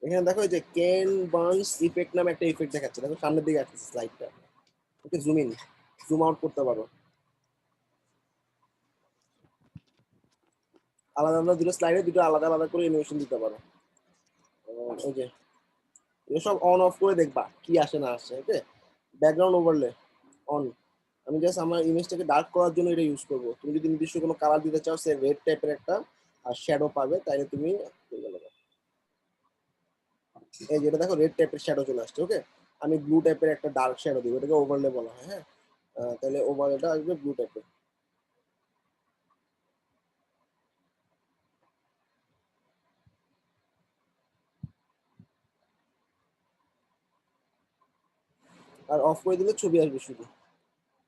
এখানে দেখো এই যে কেন বার্নস ইফেক্ট নামে একটা ইফেক্ট দেখাচ্ছে, দেখো সামনের দিকে আসছে স্লাইডটা। Okay zoom in zoom out করতে পারো, আলাদা আলাদা দুটো স্লাইডে দুটো আলাদা আলাদা করে অ্যানিমেশন দিতে পারো। এই যে এসব অন অফ করে দেখবা কি আসে না আসে। ওকে, ব্যাকগ্রাউন্ড ওভারলে অন। আমি জাস্ট আমার ইমেজটাকে ডার্ক করার জন্য এটা ইউজ করবো। তুমি যদি নির্দিষ্ট কোনো কালার দিতে চাও, সে রেড টাইপের একটা আর শ্যাডো পাবে, তাইলে তুমি এই যেটা দেখো রেড টাইপের শ্যাডো চলে আসছে। ওকে, আমি ব্লু টাইপের একটা ডার্ক শ্যাডো দিব, এটাকে ওভারলে বলা হয়। হ্যাঁ তাহলে ওভারলেটা আসবে ব্লু টাইপের। আর অফ করে দিলে ছবি আসবে শুধু।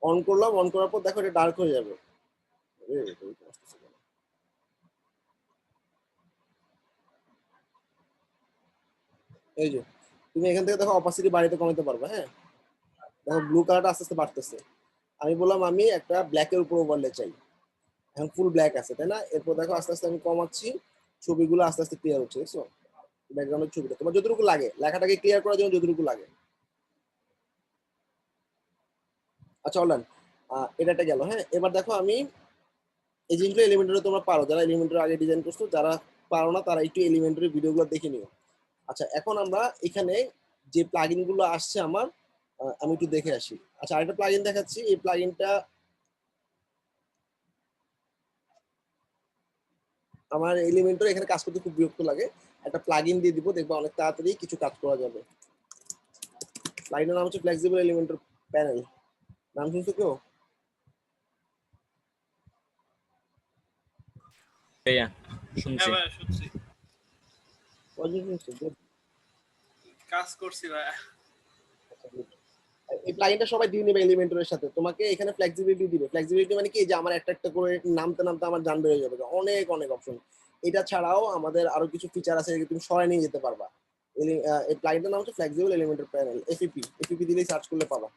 অন করলাম, অন করার পর দেখো এটা ডার্ক হয়ে যাবে। এই যে তুমি এখান থেকে দেখো অপাসিটি বাড়িতে কমাতে পারবে। হ্যাঁ, দেখো ব্লু কালারটা আস্তে আস্তে বাড়তেছে। আমি বললাম আমি একটা ব্ল্যাকের উপর ওভারলে চাই, এখন ফুল ব্ল্যাক আছে তাই না? এরপর দেখো আস্তে আস্তে আমি কমাচ্ছি, ছবিগুলো আস্তে আস্তে ক্লিয়ার হচ্ছে। দেখছো ব্যাকগ্রাউন্ডের ছবিটা তোমার যতটুকু লাগে, লেখাটাকে ক্লিয়ার করার জন্য যতটুকু লাগে। আচ্ছা অনলাইন এটা একটা গেল। হ্যাঁ, এবার দেখো আমি এই জিনিসগুলো এলিমেন্টারি তোমরা পারো, যারা এলিমেন্টারি আগে ডিজাইন করছো, যারা পারো না তারা একটু এলিমেন্টারি ভিডিওগুলো দেখে নিও। আচ্ছা এখন আমরা এখানে যে প্লাগইন গুলো আসছে আমার, আমি একটু দেখে আসি। আচ্ছা আরেকটা প্লাগইন দেখাচ্ছি। এই প্লাগইনটা আমার এলিমেন্টর এখানে কাজ করতে খুব বিরক্ত লাগে, একটা প্লাগইন দিয়ে দিব, দেখবো অনেক তাড়াতাড়ি কিছু কাজ করা যাবে। প্লাগইনের নাম হচ্ছে ফ্লেক্সিবল এলিমেন্টর প্যানেল। নাম শুনছো কেউ? ভাইয়া শুনছি। হ্যাঁ ভাই শুনছি, কয়জন শুনছো? কাজ করছি ভাই। এই প্লাগইনটা সবাই দিয়ে নেবে এলিমেন্টরের সাথে। তোমাকে এখানে ফ্লেক্সিবিলিটি দিবে। ফ্লেক্সিবিলিটি মানে কি, যে আমার একটা একটা করে নামতে নামতে আমার জান বেড়ে যাবে, অনেক অনেক অপশন। এটা ছাড়াও আমাদের আরো কিছু ফিচার আছে যেগুলো তুমি সরাই নিয়ে যেতে পারবা। এই প্লাগইনটার নাম হচ্ছে ফ্লেক্সিবল এলিমেন্টর প্যানেল, এফইপি। এফইপি দিলেই সার্চ করলে পাবা।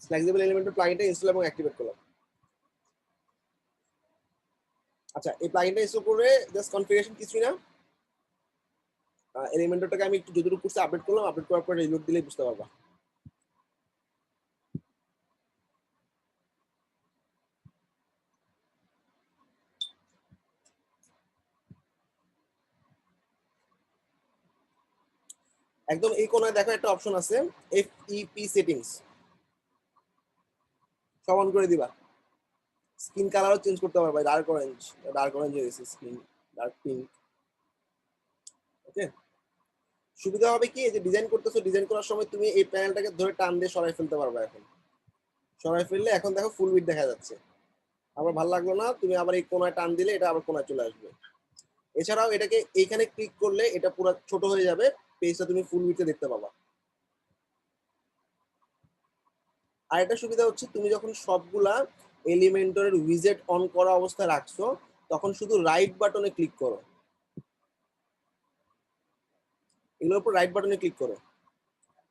ফ্লেক্সিবল এলিমেন্টর প্লাগইনটা ইনস্টল এবং অ্যাক্টিভেট করলাম। আচ্ছা এই প্লাগইনটা ইনস্টল করে জাস্ট কনফিগারেশন কিছুই না, এলিমেন্টরটাকে আমি একটু যতটুকু করছি আপডেট করলাম, আপডেট করার পর রিলোড দিলেই বুঝতে পারবা। একদম এই কোণায় দেখো একটা অপশন আছে এফইপি সেটিংস, সব অন করে দিবা। স্কিন কালারও চেঞ্জ করতে পারবা, ডার্ক অরেঞ্জ হয়ে গেছে, স্কিন ডার্ক পিঙ্ক। ওকে, সুবিধা হবে কি, এই যে ডিজাইন করতেছো, ডিজাইন করার সময় তুমি এই প্যানেলটাকে ধরে টান দিয়ে সরাই ফেলতে পারবা। এখন সরাই ফেললে এখন দেখো ফুল উইডথ দেখা যাচ্ছে। আবার ভালো লাগলো না, তুমি আবার এই কোণায় টান দিলে এটা আবার কোণায় চলে আসবে। এছাড়াও এটাকে এইখানে ক্লিক করলে এটা পুরো ছোট হয়ে যাবে, পেজটা তুমি ফুল উইডথে দেখতে পাবা। আর একটা সুবিধা হচ্ছে তুমি যখন সবগুলা এলিমেন্টরের উইজেট অন করা অবস্থায় রাখছো, তখন শুধু রাইট বাটনে ক্লিক করো, এগুলোর উপর রাইট বাটনে ক্লিক করো।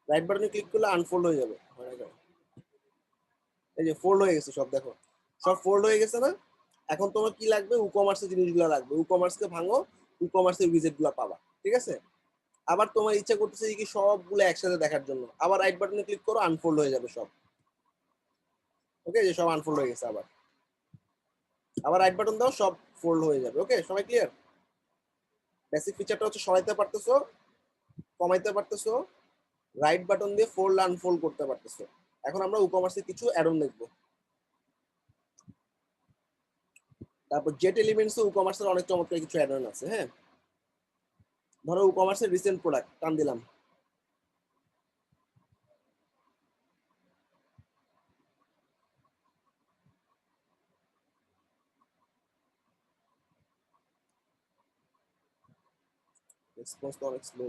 রাইট বাটনে ক্লিক করলে আনফোল্ড হয়ে যাবে। এই যে ফোল্ড হয়ে গেছে সব, দেখো সব ফোল্ড হয়ে গেছে না? এখন তোমার কি লাগবে, ই-কমার্সের জিনিসগুলো লাগবে। ই-কমার্সকে ভাঙো, ই-কমার্সের উইজেট গুলো পাবা। ঠিক আছে, আবার তোমার ইচ্ছা করতেছে কি সবগুলো একসাথে দেখার জন্য, আবার রাইট বাটনে ক্লিক করো, আনফোল্ড হয়ে যাবে সব। ওকে, যে সব আনফোল্ড হয়ে গেছে, আবার রাইট বাটন দাও, সব ফোল্ড হয়ে যাবে। ওকে, সবাই ক্লিয়ার? বেসিক ফিচারটা হচ্ছে সরাইতে পারতেছো, কমাইতে পারতেছো, রাইট বাটন দিয়ে ফোল্ড আনফোল্ড করতে পারতেছো। এখন আমরা ই-কমার্সের কিছু অ্যাড-অন দেখবো। তারপর জেট এলিমেন্টস ও ই-কমার্সের অনেক চমৎকার কিছু অ্যাড-অন আছে। হ্যাঁ, ধরো ই-কমার্সের রিসেন্ট প্রোডাক্ট টান দিলাম, রেসপন্স তো অনেক স্লো।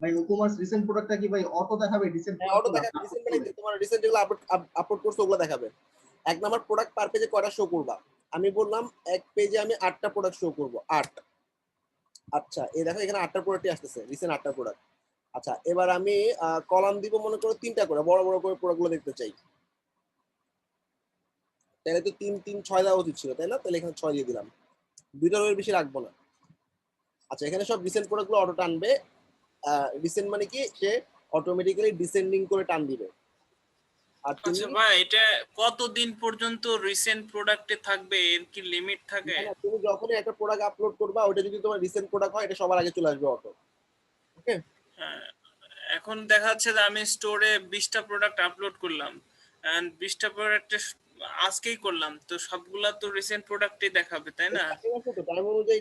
ভাই ই-কমার্স রিসেন্ট প্রোডাক্টটা কি ভাই অটো দেখাবে? রিসেন্ট হ্যাঁ অটো দেখাবে, রিসেন্ট মানে তোমার রিসেন্ট যেগুলো আপলোড করছো ওগুলো দেখাবে। এক নাম্বার প্রোডাক্ট পার পেজে কয়টা শো করবা? আমি বললাম এক পেজে আমি 8টা প্রোডাক্ট শো করব, 8। আচ্ছা এই দেখো এখানে 8টা প্রোডাক্টই আসতেছে, রিসেন্ট 8টা প্রোডাক্ট। আচ্ছা এবার আমি কলাম দিব মনে করো 3টা করে, বড় বড় করে প্রোডাক্টগুলো দেখতে চাই। তাহলে তো 3 3 6 দেওয়া উচিত ছিল তাই না? তাহলে এখানে 6 দিয়ে দিলাম, 2টা রোয়ের বেশি রাখবো না। আচ্ছা এখানে সব রিসেন্ট প্রোডাক্টগুলো অটো টানবে। রিসেন্ট মানে কি, সে অটোমেটিক্যালি ডিসেন্ডিং করে টান দিবে। আর তুমি আচ্ছা ভাই, এটা কতদিন পর্যন্ত রিসেন্ট প্রোডাক্টে থাকবে, এর কি লিমিট থাকে? তুমি যখনই একটা প্রোডাক্ট আপলোড করবা, ওটা যদি তোমার রিসেন্ট প্রোডাক্ট হয়, এটা সবার আগে চলে আসবে অটো। ওকে, হ্যাঁ, এখন দেখা যাচ্ছে যে আমি স্টোরে 20টা প্রোডাক্ট আপলোড করলাম, এন্ড 20টা প্রোডাক্টে আজকেই করলাম, তো সবগুলা তো রিসেন্ট প্রোডাক্টই দেখাবে তাই না? টাইম অনুযায়ী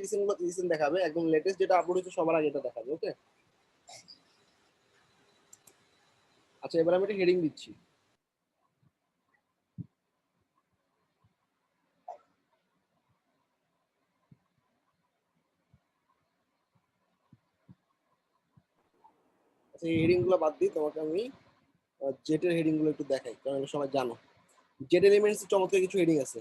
রিসেন্ট দেখাবে, একদম লেটেস্ট যেটা আপলোড হচ্ছে সবার আগে এটা দেখাবে। ওকে, আচ্ছা এবার আমি একটা হেডিং দিচ্ছি। আচ্ছা এই হেডিং গুলো বাদ দিই, তোমাকে আমি জেটের হেডিং গুলো একটু দেখাই, কারণ এগুলো সবাই জানো। জেট এলিমেন্টস চমৎকার কিছু হেডিং আছে।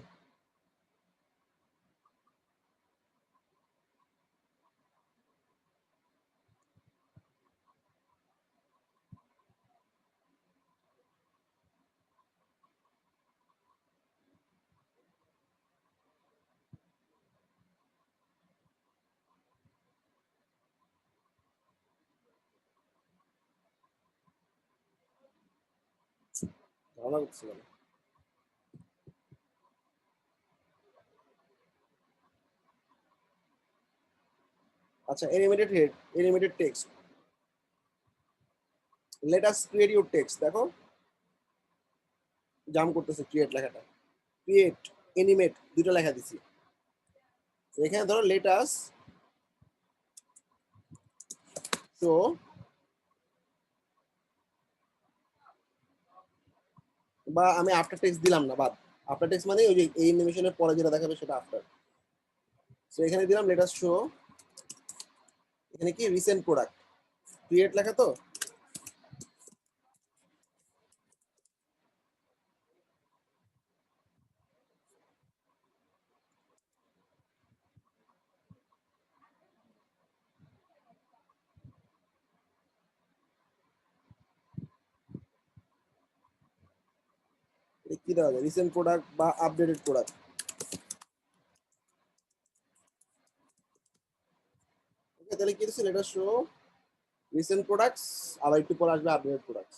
ধারণা করতেছি কেন? আচ্ছা animated head, animated text, let us create your text. দেখো জাম করতেছে ক্রিয়েট লেখাটা, ক্রিয়েট এনিমেট দুটো লেখা দিছি। তো এখানে ধরো লেট আস শো বা আমি আফটার টেক্সট দিলাম না, বাদ। আফটার টেক্সট মানে ওই যে এই অ্যানিমেশনের পরে যেটা দেখাবে সেটা আফটার। তো এখানে দিলাম লেট আস শো, এখানে কি রিসেন্ট প্রোডাক্ট, ক্রিয়েট লেখা তো কি দেওয়া যায়, রিসেন্ট প্রোডাক্ট বা আপডেটেড প্রোডাক্ট। ওকে তাহলে কি দিচ্ছে, late us show recent products, আবার একটু পরে আসবে আপডেটেড প্রোডাক্টস।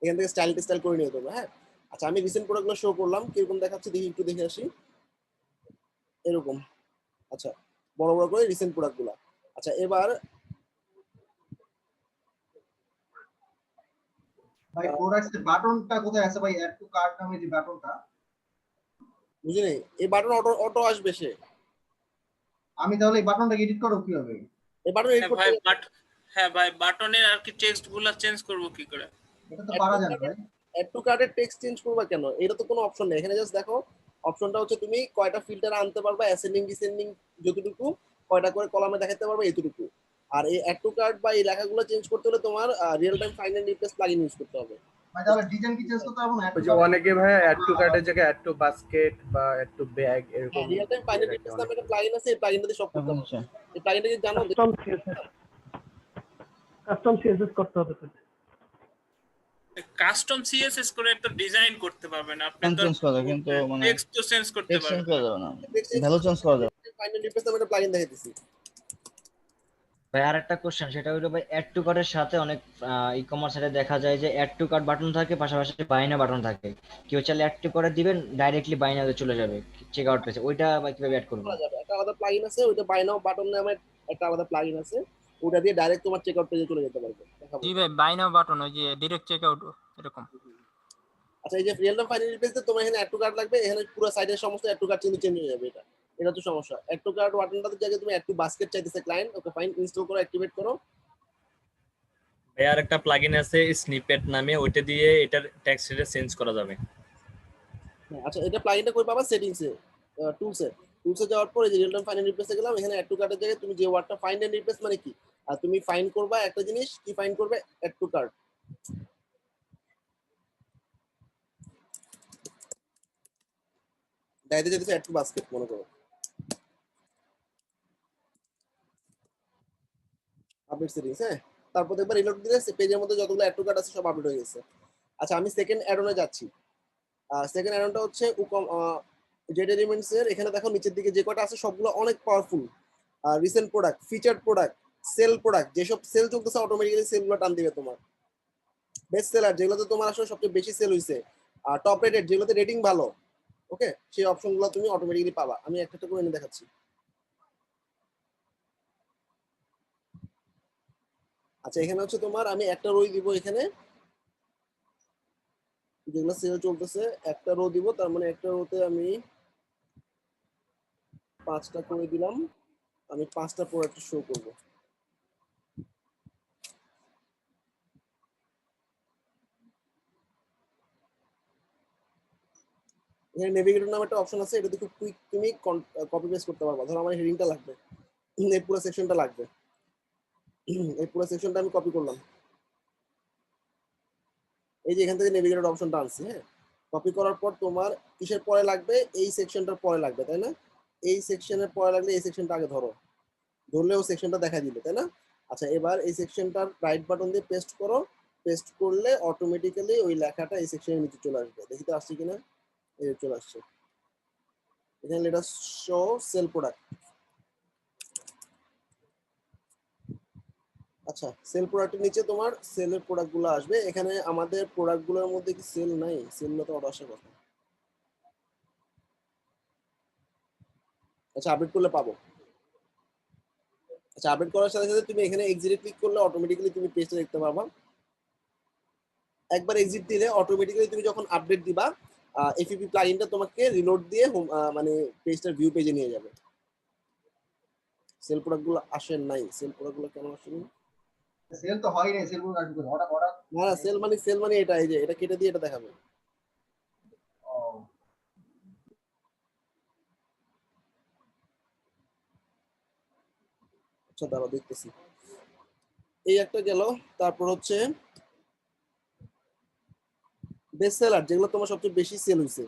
এখান থেকে স্টাইল করে নিয়ে দেবো। হ্যাঁ আচ্ছা আমি রিসেন্ট প্রোডাক্টগুলো শো করলাম, কিরকম দেখাচ্ছে দেখি, একটু দেখে আসি। এরকম, আচ্ছা বড় বড় করে রিসেন্ট প্রোডাক্টগুলো। আচ্ছা এবার ভাই প্রোডাক্টস এর বাটনটা কোথায় আছে ভাই? অ্যাড টু কার্ট নামে যে বাটনটা, বুঝি নাই, এই বাটন অটো অটো আসবে সে। আমি তাহলে এই বাটনটা এডিট করব কিভাবে? এই বাটন এডিট করতে হ্যাঁ ভাই বাটনের আর কি টেক্সট গুলা চেঞ্জ করব কি করে? এটা তো পারা যায় না ভাই। অ্যাড টু কার্টের টেক্সট চেঞ্জ করবা কেন? এটা তো কোনো অপশন নেই এখানে। জাস্ট দেখো অপশনটা হচ্ছে তুমি কয়টা ফিল্টার আনতে পারবা, অ্যাসেন্ডিং ডিসেন্ডিং যতটুকু, কয়টা করে কলামে দেখাতে পারবে এতটুকু। আর এই অ্যাড টু কার্ট বা এই লেখাগুলো চেঞ্জ করতে হলে তোমার real time find and replace plugin use করতে হবে। ভাই তাহলে ডিজাইন কি চেঞ্জ করতে হবে না? ওই যে অনেকে ভাই অ্যাড টু কার্টের জায়গায় অ্যাড টু বাস্কেট বা অ্যাড টু ব্যাগ এরকম real time find and replace নামে একটা প্লাগইন আছে, এই প্লাগইনটা দিয়ে সব করতে হবে। এই প্লাগইনটা কি জানো? কাস্টম সিএসএস করতে হবে। কাস্টম সিএসএস করে একটা ডিজাইন করতে পারবেন আপনি, তো চেঞ্জ করা যায় কিন্তু মানে টেক্সট তো চেঞ্জ করতে টেক্সট চেঞ্জ পারবেন। করা যাবে না, ভ্যালু চেঞ্জ করা যাবে। ফাইন্ড এন্ড রিপ্লেস নামে একটা প্লাগইন দেখাই দিছি। ভাই আর একটা কোশ্চেন, সেটা হলো ভাই অ্যাড টু কার্টের সাথে অনেক ই কমার্স সাইটে দেখা যায় যে অ্যাড টু কার্ট বাটন থাকে, পাশাপাশি বাইনা বাটন থাকে। কেউ চাইলে অ্যাড টু কার্ট দিবেন, ডাইরেক্টলি বাইনাতে চলে যাবে চেক আউট পেজে। ওইটা ভাই কিভাবে অ্যাড করব? করা যাবে, একটা আলাদা প্লাগইন আছে, ওইটা বাই নাও বাটন নামে একটা আলাদা প্লাগইন আছে, ওটা দিয়ে ডাইরেক্ট তোমার চেক আউট পেজে চলে যেতে পারবে। জি ভাই বাই নাও বাটন, ওই যে ডাইরেক্ট চেক আউট এরকম। আচ্ছা এই যে রিয়েল টাইম ফাইন্ড এন্ড রিপ্লেসে তোমার এখানে অ্যাড টু কার্ট লাগবে, এখানে পুরো সাইডের সমস্ত অ্যাড টু কার্ট চেঞ্জ হয়ে যাবে। এটা তো সমস্যা। অ্যাড টু কার্ট বাটনটাতে জায়গায় তুমি অ্যাড টু বাস্কেট চাইতেছে ক্লায়েন্ট, ওকে ফাইন, ইনস্টল করো, অ্যাক্টিভেট করো। ভাই আর একটা প্লাগইন আছে স্নিপেট নামে, ওইটা দিয়ে এটার টেক্সটটা চেঞ্জ করা যাবে। আচ্ছা এটা প্লাগইনটা কই পাবা? সেটিংসে, টুলসে যাওয়ার পর এই যে রিয়েল টাইম ফাইন্ড এন্ড রিপ্লেসে গেলাম, এখানে অ্যাড টু কার্টের জায়গায় তুমি যে ওয়ার্ডটা ফাইন্ড এন্ড রিপ্লেস মানে কি, আর তুমি ফাইন্ড করবা একটা জিনিস, কি ফাইন্ড করবে? Add to cart. ডাইরেক্ট যেতে অ্যাড টু বাস্কেট মনে করো, আপডেট সেটিংস। হ্যাঁ তারপর দেখবা রিলোড দিলে পেজের মধ্যে যতগুলো অ্যাড টু কার্ট আছে সব আপডেট হয়ে গেছে। আচ্ছা আমি সেকেন্ড অ্যাডনে যাচ্ছি। সেকেন্ড অ্যাডনটা হচ্ছে জেড এলিমেন্টস এর। এখানে দেখো নিচের দিকে যে কয়টা আছে সবগুলো অনেক powerful. Recent product, featured product, sale product, যেসব সেল চলতেছে অটোমেটিক্যালি সেলগুলো টান দিবে তোমার। বেস্ট সেলার যেগুলোতে তোমার আসলে সবচেয়ে বেশি সেল হইছে, আর টপ রেটেড যেগুলোতে রেটিং ভালো, ওকে সেই অপশনগুলো তুমি অটোমেটিক্যালি পাবা। আমি একটা একটা করে এনে দেখাচ্ছি। আচ্ছা এখানে হচ্ছে তোমার আমি একটা রোই দিব, এখানে যেগুলো সেল চলতেছে একটা রো দিব, তার মানে একটা রোতে আমি 5টা করে দিলাম। আমি 5টা প্রোডাক্ট শো করব। এখানে নেভিগেটর নামে একটা অপশন আছে, এটাতে খুব কুইক তুমি কপি পেস্ট করতে পারবা। ধরো আমার হেডিংটা লাগবে, এই পুরো সেকশনটা লাগবে। এই পুরো সেকশনটা আমি কপি করলাম, এই যে এখান থেকে নেভিগেটর অপশনটা আনছি। হ্যাঁ, কপি করার পর তোমার কিসের পরে লাগবে, এই সেকশনটার পরে লাগবে, তাই না? এই সেকশনের পরে লাগলে এই সেকশনটা আগে ধরো, ধরলেও সেকশনটা দেখা দিবে, তাই না? আচ্ছা, এবার এই সেকশনটার রাইট বাটন দিয়ে পেস্ট করো, পেস্ট করলে অটোমেটিক্যালি ওই লেখাটা এই সেকশনের নিচে চলে আসবে। দেখি তো আসছে কিনা, এই চলে আসছে। এখানে let us show sale product. আচ্ছা, সেল প্রোডাক্টের নিচে তোমার সেলের প্রোডাক্টগুলো আসবে। এখানে আমাদের প্রোডাক্টগুলোর মধ্যে কি সেল নাই? সেল না তো অর্ডার আসার কথা। আচ্ছা, আপডেট করলে পাবো। আচ্ছা, আপডেট করার সাথে সাথে তুমি এখানে এক্সিটে ক্লিক করলে অটোমেটিক্যালি তুমি পেজটা দেখতে পাবা। একবার এক্সিট দিলে অটোমেটিক্যালি তুমি যখন আপডেট দিবা এফিপি প্লাগইনটা তোমাকে রিলোড দিয়ে মানে পেজটার ভিউ পেজে নিয়ে যাবে। সেল প্রোডাক্টগুলো আসে নাই, সেল প্রোডাক্টগুলো কেন আসেনি? সেল তো হয় নাই, সেল গুলো আসবে অর্ডার অর্ডার। না না, সেল মানে এটা, এই যে এটা কেটে দিয়ে এটা দেখাবে। আচ্ছা, দাঁড়াও দেখতেছি। এই একটা গেল, তারপর হচ্ছে বেস্ট সেলার, যেগুলো তোমার সবচেয়ে বেশি সেল হয়েছে।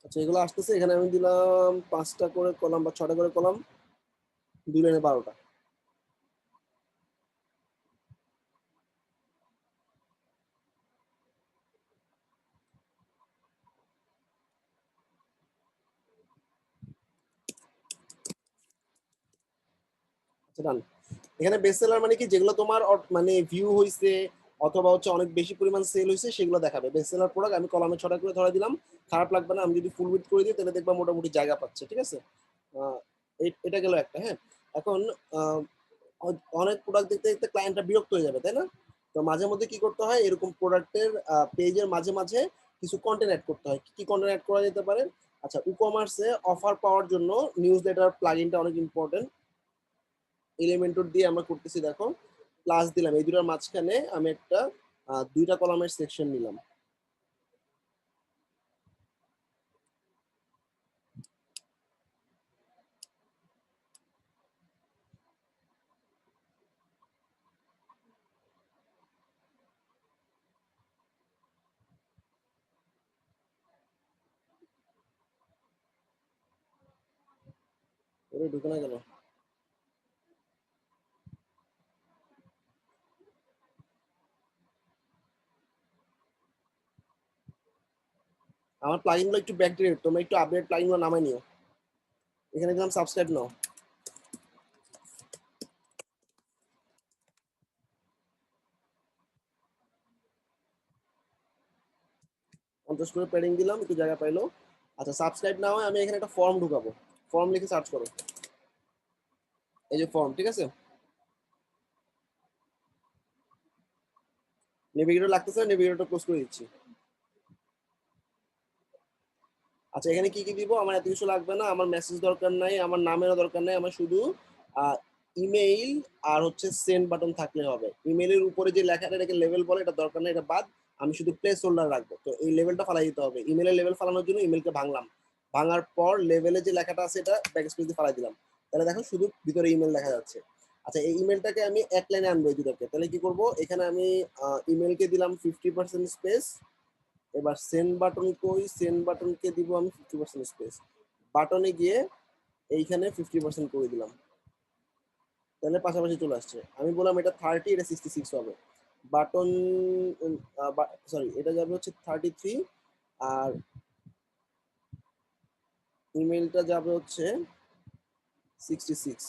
আচ্ছা, এগুলো আসতেছে। এখানে আমি দিলাম 5টা করে কলাম বা 6টা করে কলাম, 2 লাইনে 12টা। আচ্ছা, ডান। এখানে বেস্ট সেলার মানে কি, যেগুলো তোমার মানে ভিউ হইছে অথবা হচ্ছে অনেক বেশি পরিমাণ সেল হয়েছে সেগুলো দেখাবে। বেস্ট সেলার প্রোডাক্ট আমি কলামে 6টা করে ধরে দিলাম, খারাপ লাগবে না। আমি যদি ফুল উইথ করে দিই তাহলে দেখবা মোটামুটি জায়গা পাচ্ছে, ঠিক আছে? এটা গেল একটা। হ্যাঁ, এখন অনেক প্রোডাক্ট দেখতে দেখতে ক্লায়েন্টরা বিরক্ত হয়ে যাবে, তাই না? তো মাঝে মধ্যে কি করতে হয়, এরকম প্রোডাক্টের পেজের মাঝে মাঝে কিছু কন্টেন্ট অ্যাড করতে হয়। কি কন্টেন্ট অ্যাড করা যেতে পারে? আচ্ছা, ই কমার্সে অফার পাওয়ার জন্য নিউজ লেটার প্লাগইনটা অনেক ইম্পর্টেন্ট। এলিমেন্টর দিয়ে আমরা করতেছি, দেখো প্লাস দিলাম, এই দুটার মাঝখানে আমি একটা 2টা কলামের সেকশন নিলাম। ওরে ঢুকে না গেল। আমার প্লাগইনগুলো একটু ব্যাকডেটেড, তোমরা একটু আপডেট প্লাগইনগুলো নামাই নিও। এখানে দিলাম সাবস্ক্রাইব নাও। অন্তস করে প্যাডিং দিলাম, একটু জায়গা পাইলো। আচ্ছা, সাবস্ক্রাইব না হয় আমি এখানে একটা ফর্ম ঢুকাবো। ফর্ম লিখে সার্চ করো, এই যে ফর্ম, ঠিক আছে? নেভিগেটর লাগতেছে, নেভিগেটরটা ক্লোজ করে দিচ্ছি। আচ্ছা, এখানে কি কি দিব? আমার এত কিছু লাগবে না, আমার মেসেজ দরকার নাই, আমার নামেরও দরকার নাই, আমার শুধু ইমেইল আর হচ্ছে সেন্ড বাটন থাকলে হবে। ইমেইলের উপরে যে লেখাটা, এটাকে লেভেল বলে, এটা দরকার নেই, এটা বাদ। আমি শুধু প্লেস হোল্ডার রাখবো। তো এই লেভেলটা ফালাই দিতে হবে। ইমেইলের লেভেল ফালানোর জন্য ইমেলকে ভাঙলাম, ভাঙার পর লেভেলে যে লেখাটা আছে এটা ব্যাকস্পেস দিয়ে ফালাই দিলাম। তাহলে দেখো শুধু ভিতরে ইমেল দেখা যাচ্ছে। আচ্ছা, এই ইমেলটাকে আমি এক লাইনে আনবো এই দুটোকে। তাহলে কি করব, এখানে আমি ইমেলকে দিলাম 50% স্পেস। এবার সেন্ড বাটন কই, সেন্ড বাটনকে দিব আমি 50% স্পেস। বাটনে গিয়ে এইখানে 50% করে দিলাম, তাহলে পাশাপাশি চলে আসছে। আমি বললাম এটা 30, এটা 66 হবে। বাটন সরি, এটা যাবে হচ্ছে 33, আর ইমেলটা যাবে হচ্ছে 66।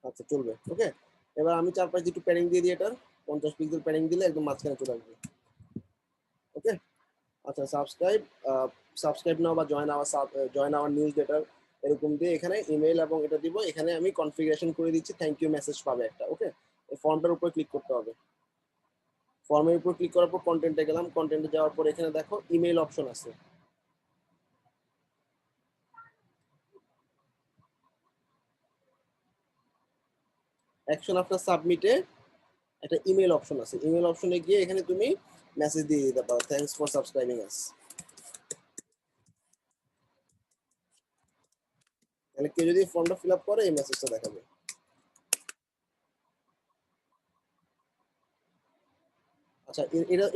আচ্ছা, চলবে, ওকে। এবার আমি 4-5 একটু প্যাডিং দিয়ে দিই, এটার 50 পিক্সেল প্যাডিং দিলে একদম মাঝখানে চলে আসবে, ওকে। আচ্ছা, সাবস্ক্রাইব নাও বা জয়েন আওয়ার নিউজ লেটার এরকম দিয়ে এখানে ইমেল এবং এটা দিব। এখানে আমি কনফিগারেশন করে দিচ্ছি, থ্যাংক ইউ মেসেজ পাবে একটা, ওকে। এই ফর্মটার উপর ক্লিক করতে হবে। ফর্মের উপর ক্লিক করার পর কন্টেন্টে গেলাম, কন্টেন্টে যাওয়ার পর এখানে দেখো ইমেল অপশন আছে। অ্যাকশন আফটার সাবমিটে একটা ইমেল অপশন আছে, ইমেল অপশনে গিয়ে এখানে তুমি মেসেজ দিয়ে দিতে পারো, থ্যাঙ্কস ফর সাবস্ক্রাইবিং আস। তাহলে কেউ যদি ফর্মটা ফিল আপ করে এই মেসেজটা দেখাবে। আচ্ছা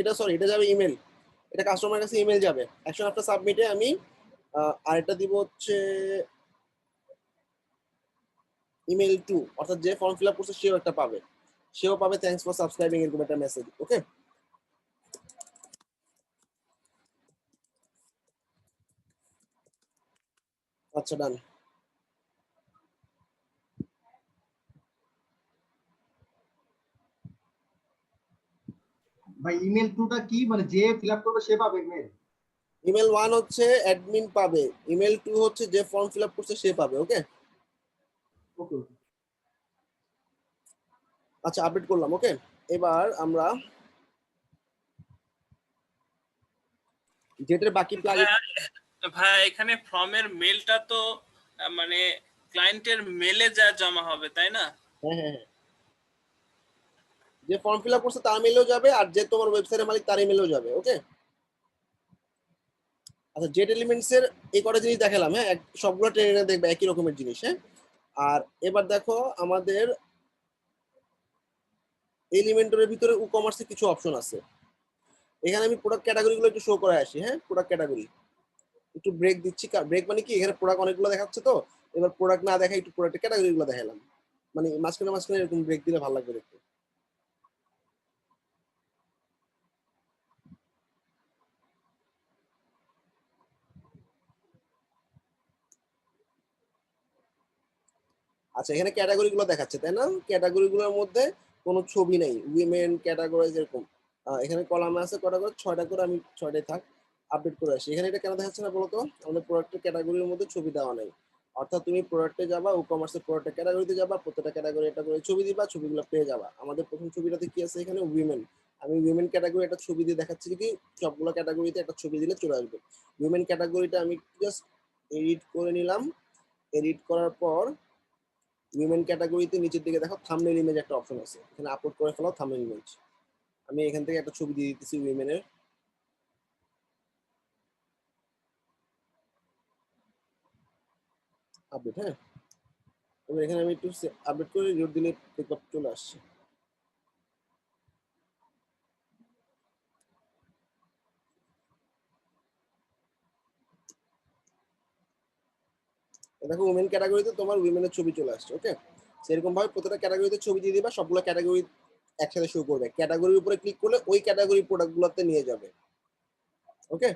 এটা সরি, এটা যাবে ইমেল, এটা কাস্টমারের কাছে ইমেল যাবে। অ্যাকশন আফটার সাবমিটে আমি আরেকটা দিব হচ্ছে ইমেল টু, অর্থাৎ যে ফর্ম ফিল আপ করছে সেও একটা পাবে, সেও পাবে থ্যাঙ্কস ফর সাবস্ক্রাইবিং এরকম একটা মেসেজ। ওকে, আচ্ছা ডান। ভাই ইমেল টুটা কি, মানে যে ফিল আপ করবে সে পাবে ইমেল? ইমেল 1 হচ্ছে অ্যাডমিন পাবে, ইমেল 2 হচ্ছে যে ফর্ম ফিল আপ করছে সে পাবে। ওকে ওকে আচ্ছা, আপডেট করলাম। ওকে, এবার আমরা যেটার বাকি প্লাগইন। ভাই এখানে ফর্মের মেলটা তো মানে ক্লায়েন্টের মেলে যা জমা হবে তাই না? হ্যাঁ হ্যাঁ, যে ফর্ম ফিল আপ করছে তার মেলেও যাবে, আর যে তোমার ওয়েবসাইটের মালিক তার ইমেলেও যাবে। ওকে আচ্ছা, জেট এলিমেন্টস এর এই কটা জিনিস দেখালাম, হ্যাঁ সবগুলো ট্রেনে দেখবে একই রকমের জিনিস। হ্যাঁ, আর এবার দেখো আমাদের এলিমেন্টরের ভিতরে ই কমার্সের কিছু অপশন আছে। এখানে আমি প্রোডাক্ট ক্যাটাগরি গুলো একটু শো করে আসি। হ্যাঁ, প্রোডাক্ট ক্যাটাগরি একটু ব্রেক দিচ্ছি, ব্রেক মানে কি, এখানে প্রোডাক্ট অনেকগুলো দেখাচ্ছে তো, এবার প্রোডাক্ট না দেখাই একটু প্রোডাক্টের ক্যাটাগরি গুলো দেখালাম, মানে মাঝখানে মাঝখানে এরকম ব্রেক দিলে ভালো লাগবে দেখতে। আচ্ছা, এখানে ক্যাটাগরি গুলো দেখাচ্ছে তাই না, ক্যাটাগরি গুলোর মধ্যে কোনো ছবি নেই, উইমেন ক্যাটাগরাইজ এরকম। এখানে কলামে আছে কটা করে, 6টা করে, আমি 6টাই থাক, আপডেট করে আসি। এখানে এটা কেন দেখাচ্ছে না বলতো, আমাদের প্রোডাক্টের ক্যাটাগরির মধ্যে ছবি দেওয়া নাই। অর্থাৎ তুমি প্রোডাক্টে যাবা, ই কমার্সের প্রোডাক্টের ক্যাটাগরিতে যাবা, প্রত্যেকটা ক্যাটাগরি একটা করে ছবি দিবা, ছবিগুলো পেয়ে যাবা। আমাদের প্রথম ছবিটাতে কি আছে, এখানে উইমেন, আমি উইমেন ক্যাটাগরি একটা ছবি দিয়ে দেখাচ্ছি কি, সবগুলো ক্যাটাগরিতে একটা ছবি দিলে চলে আসবে। উইমেন ক্যাটাগরিটা আমি জাস্ট এডিট করে নিলাম, এডিট করার পর উইমেন ক্যাটাগরিতে নিচের দিকে দেখো থাম্বনেল ইমেজ একটা অপশন আছে, এখানে আপলোড করে ফেলাও থাম্বনেল ইমেজ। আমি এখান থেকে একটা ছবি দিয়ে দিতেছি উইমেনের, আপডেট। হ্যাঁ, এবার এখানে আমি একটু আপডেট করে রিলোড দিলে পিকআপ চলে আসছে। দেখো উইমেন ক্যাটাগরিতে তোমার উইমেনের ছবি চলে আসছে। ওকে, সেরকম ভাবে প্রত্যেকটা ক্যাটাগরিতে ছবি দিয়ে দিবা, সবগুলো ক্যাটাগরি একসাথে শো করবে। ক্যাটাগরির উপরে ক্লিক করলে ওই ক্যাটাগরি প্রোডাক্টগুলোতে নিয়ে যাবে। ওকে,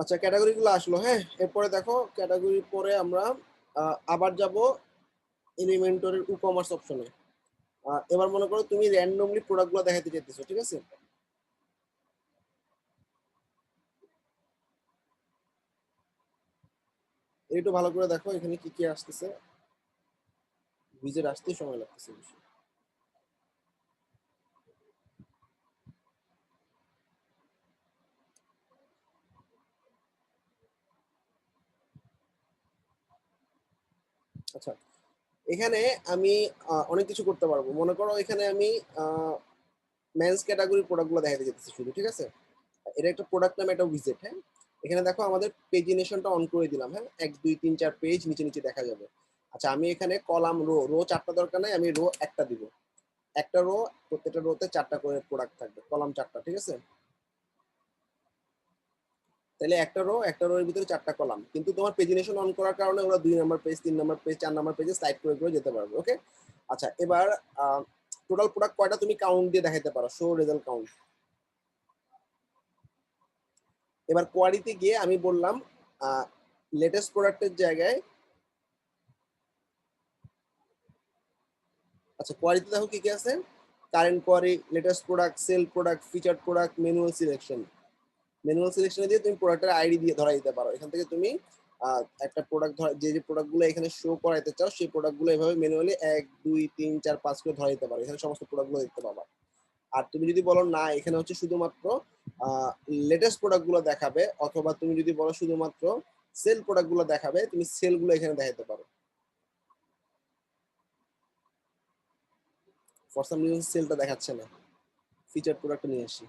আচ্ছা ক্যাটাগরি গুলো আসলো। হ্যাঁ, এরপরে দেখো ক্যাটাগরির পরে আমরা আবার যাব এলিমেন্টরের ই কমার্স অপশনে। এবার মনে করো তুমি র্যান্ডমলি প্রোডাক্ট গুলো দেখাতে চাইতেছো, ঠিক আছে? একটু ভালো করে দেখো এখানে কি কি আসতেছে, ভিজের আসতে সময় লাগতেছে বেশি। আচ্ছা, এখানে আমি অনেক কিছু করতে পারবো। মনে করো এখানে আমি মেন্স ক্যাটাগরির প্রোডাক্টগুলো দেখাতে যেতেছি শুধু, ঠিক আছে? এটা একটা প্রোডাক্ট নাম, একটা উইজেট। হ্যাঁ, এখানে দেখো আমাদের পেজিনেশনটা অন করে দিলাম। হ্যাঁ, 1 2 3 4 পেজ নিচে নিচে দেখা যাবে। আচ্ছা, আমি এখানে কলাম রো 4টা দরকার নাই, আমি রো একটা দিব। একটা রো, প্রত্যেকটা রোতে 4টা করে প্রোডাক্ট থাকবে, কলাম 4টা, ঠিক আছে? তাহলে একটা রো এর ভিতরে 4টা কলাম, কিন্তু তোমার পেজিনেশন অন করার কারণে ওরা 2 number page, 3 number page, 4 number পেজে স্লাইড করে করে যেতে পারবে। ওকে, আচ্ছা এবার টোটাল প্রোডাক্ট কয়টা তুমি কাউন্ট দিয়ে দেখাইতে পারো, শো রেজাল্ট কাউন্ট। এবার কোয়ারিতে গিয়ে আমি বললাম লেটেস্ট প্রোডাক্টের জায়গায়, আচ্ছা কোয়ারিতে দেখো কি কি আছে, current query, latest product, sale product, featured product, manual selection. Manual সিলেকশনে দিয়ে তুমি প্রোডাক্টের আইডি দিয়ে ধরাই দিতে পারো। এখান থেকে তুমি একটা প্রোডাক্ট যে যে প্রোডাক্টগুলো এখানে শো করাইতে চাও সেই প্রোডাক্টগুলো এভাবে ম্যানুয়ালি 1 2 3 4 5 করে ধরাই দিতে পারো। এখানে সমস্ত প্রোডাক্টগুলো দেখতে পাবা। আর তুমি যদি বলো না এখানে হচ্ছে শুধুমাত্র লেটেস্ট প্রোডাক্টগুলো দেখাবে, অথবা তুমি যদি বলো শুধুমাত্র সেল প্রোডাক্টগুলো দেখাবে, তুমি সেলগুলো এখানে দেখাতে পারো। ফর সাম রিজন সেলটা দেখাচ্ছে না, ফিচার প্রোডাক্টটা নিয়ে আসি।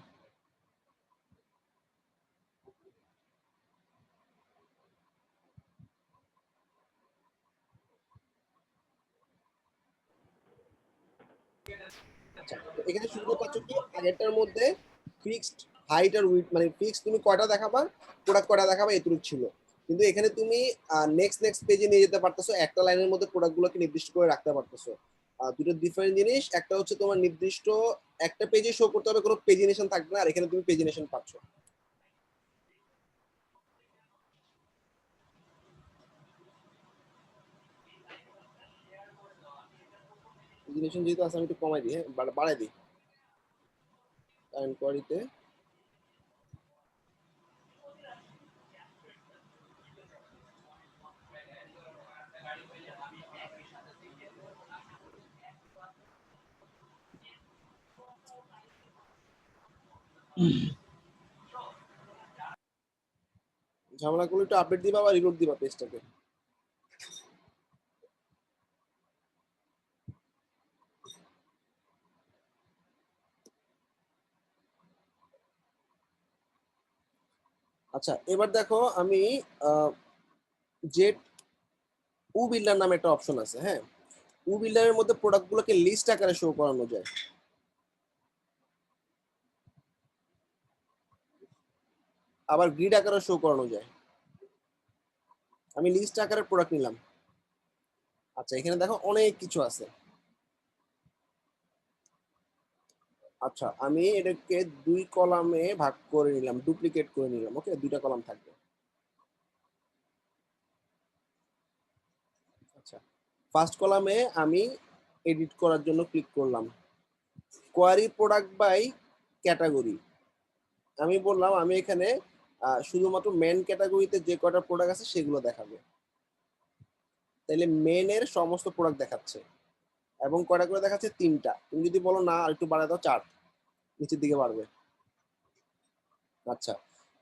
আচ্ছা এখানে শুনতে পাচ্ছ কি আগেরটার মধ্যে ফিক্সড হাইট আর উইডথ, মানে ফিক্সড তুমি কয়টা দেখাবা, প্রোডাক্ট কয়টা দেখাবা এতটুকু ছিল। কিন্তু এখানে তুমি নেক্সট পেজে নিয়ে যেতে পারতেছো, একটা লাইনের মধ্যে প্রোডাক্টগুলোকে নির্দিষ্ট করে রাখতে পারতেছো। দুটো ডিফারেন্ট জিনিস, একটা হচ্ছে তোমার নির্দিষ্ট একটা পেজে শো করতে হবে, কোনো পেজিনেশন থাকবে না, আর এখানে তুমি পেজিনেশন পাচ্ছ। পেজিনেশন যেহেতু আছে আমি একটু কমাই দিই, হ্যাঁ বাড়াই দিই কারেন্ট কোয়ারিতে। ঝামেলা করলে একটু আপডেট দিবা বা রিলোড দিবা পেজটাকে। আচ্ছা এবার দেখো আমি জেট উ বিল্ডার নামে একটা অপশন আছে, হ্যাঁ উ বিল্ডারের মধ্যে প্রোডাক্টগুলোকে লিস্ট আকারে শো করানো যায়, আবার গ্রিড আকারে শো করানো যায়। আমি লিস্ট আকারের প্রোডাক্ট নিলাম। আচ্ছা এখানে দেখো অনেক কিছু আছে। আচ্ছা আমি এটাকে 2 কলামে ভাগ করে নিলাম, ডুপ্লিকেট করে নিলাম। ওকে 2টা কলাম থাকবে। আচ্ছা ফার্স্ট কলামে আমি এডিট করার জন্য ক্লিক করলাম, কোয়ারি প্রোডাক্ট বাই ক্যাটাগরি। আমি বললাম আমি এখানে শুধুমাত্র মেন ক্যাটাগরিতে যে কটা প্রোডাক্ট আছে সেগুলো দেখাবে। তাহলে মেনের সমস্ত প্রোডাক্ট দেখাচ্ছে, এবং কয়টা করে দেখাচ্ছে 3টা। তুমি যদি বলো না আর একটু বাড়ায় দাও 4, নিচের দিকে বাড়বে। আচ্ছা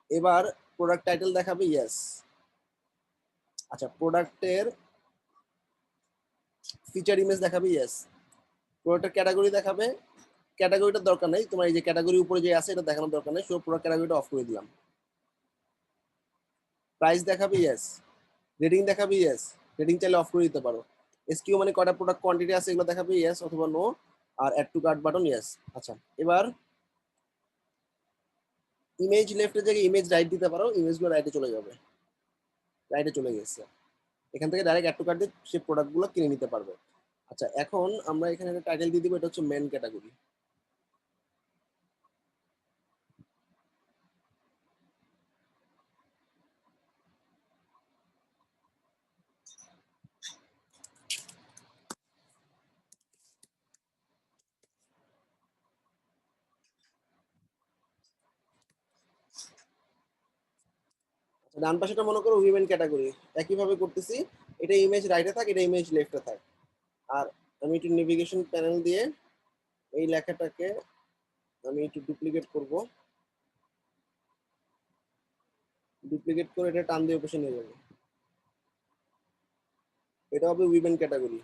এবার প্রোডাক্ট টাইটেল দেখাবে, ইয়েস। আচ্ছা প্রোডাক্টের ফিচার ইমেজ দেখাবে, ইয়েস। প্রোডাক্টের ক্যাটাগরি দেখাবে, ক্যাটাগরিটার দরকার নেই তোমার, এই যে ক্যাটাগরি উপরে যে আছে এটা দেখানোর দরকার নেই, সো প্রোডাক্ট ক্যাটাগরিটা অফ করে দিলাম। প্রাইস দেখাবে, ইয়েস। রেটিং দেখাবে, ইয়েস। রেটিং চাইলে অফ করে দিতে পারো। এসকিউ মানে কয়টা প্রোডাক্ট কোয়ান্টিটি আছে এগুলো দেখাবে, ইয়েস অথবা নো। আর add to cart button, yes. আচ্ছা এবার ইমেজ লেফটের জায়গায় ইমেজ রাইট দিতে পারো, ইমেজগুলো রাইটে চলে যাবে। রাইটে চলে গেছে, এখান থেকে ডাইরেক্ট অ্যাড টু কার্ট দিয়ে সেই প্রোডাক্টগুলো কিনে নিতে পারবে। আচ্ছা এখন আমরা এখানে একটা টাইটেল দিয়ে দিব, এটা হচ্ছে মেন ক্যাটাগরি। ডান পাশেটা মনে করো উইমেন ক্যাটাগরি, একইভাবে করতেছি। এটা ইমেজ রাইটে থাক, এটা ইমেজ লেফটে থাক। আর আমি একটু নেভিগেশন প্যানেল দিয়ে এই লেখাটাকে আমি একটু ডুপ্লিকেট করব, ডুপ্লিকেট করে এটা টান দিয়ে বসে নিয়ে যাবো। এটা হবে উইমেন ক্যাটাগরি।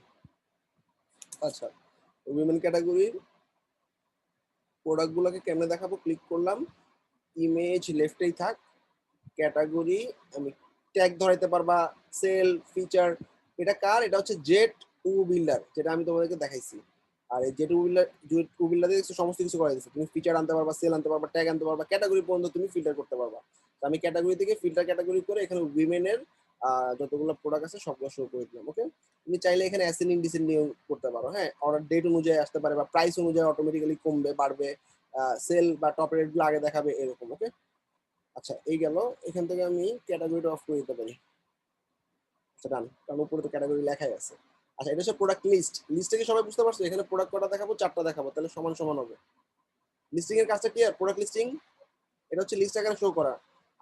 আচ্ছা উইমেন ক্যাটাগরির প্রোডাক্টগুলোকে কেমনে দেখাবো, ক্লিক করলাম, ইমেজ লেফটেই থাক, ক্যাটাগরি আমি ট্যাগ ধরাইতে পারবা, সেল, ফিচার। এটা কার, এটা হচ্ছে জেট উ বিল্ডার, যেটা আমি তোমাদেরকে দেখাইছি। আর এই জেট উ বিল্ডার দিয়ে সমস্ত কিছু করা দিচ্ছে, তুমি ফিচার আনতে পারবা, সেল আনতে পারবা, ট্যাগ আনতে পারবা, ক্যাটাগরি পর্যন্ত তুমি ফিল্টার করতে পারবা। তো আমি ক্যাটাগরি থেকে ফিল্টার ক্যাটাগরি করে এখানে উইমেনের যতগুলো প্রোডাক্ট আছে সবগুলো শো করে দিলাম। ওকে তুমি চাইলে এখানে অ্যাসেন্ডিং ডিসেন্ডিং করতে পারো, হ্যাঁ, অর্ডার ডেট অনুযায়ী আসতে পারে বা প্রাইস অনুযায়ী অটোমেটিক্যালি কমবে বাড়বে, সেল বা টপ রেট গুলো আগে দেখাবে এরকম। ওকে, আচ্ছা এই গেল। এখান থেকে আমি ক্যাটাগরিটা অফ করে দিতে পারি। আচ্ছা ডান, কারণ উপরে তো ক্যাটাগরি লেখাই আছে। আচ্ছা এটা হচ্ছে প্রোডাক্ট লিস্ট। লিস্টে কি সবাই বুঝতে পারছো? এখানে প্রোডাক্ট কটা দেখাবো, 4টা দেখাবো, তাহলে সমান সমান হবে। লিস্টিং এর কাজটা ক্লিয়ার? প্রোডাক্ট লিস্টিং এটা হচ্ছে লিস্ট আকারে শো করা,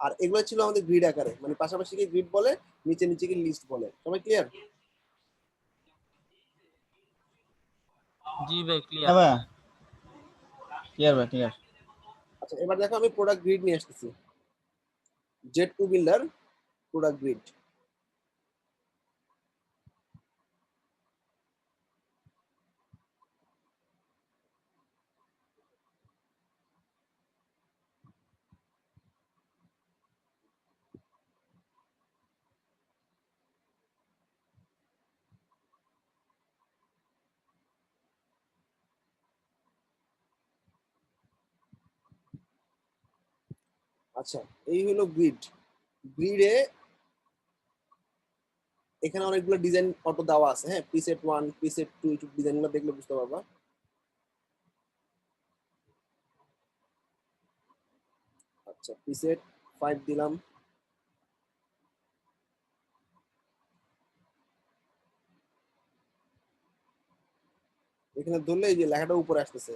আর এগুলো ছিল আমাদের গ্রিড আকারে, মানে পাশাপাশি কি গ্রিড বলে, নিচে নিচে কি লিস্ট বলে। সবাই ক্লিয়ার? জি ভাই ক্লিয়ার। হ্যাঁ ভাই ক্লিয়ার ভাই ক্লিয়ার। আচ্ছা এবার দেখো আমি প্রোডাক্ট গ্রিড নিয়ে আসতেছি, jet to builder product grid. আচ্ছা এই হলো গ্রিড। গ্রিডে এখানে অনেকগুলো ডিজাইন অটো দেওয়া আছে, হ্যাঁ, প্রিসেট 1 প্রিসেট 2, একটু ডিজাইনগুলো দেখলে বুঝতে পারবা। আচ্ছা প্রিসেট 5 দিলাম, এখানে ধরলে এই যে লেখাটা উপরে আসতেছে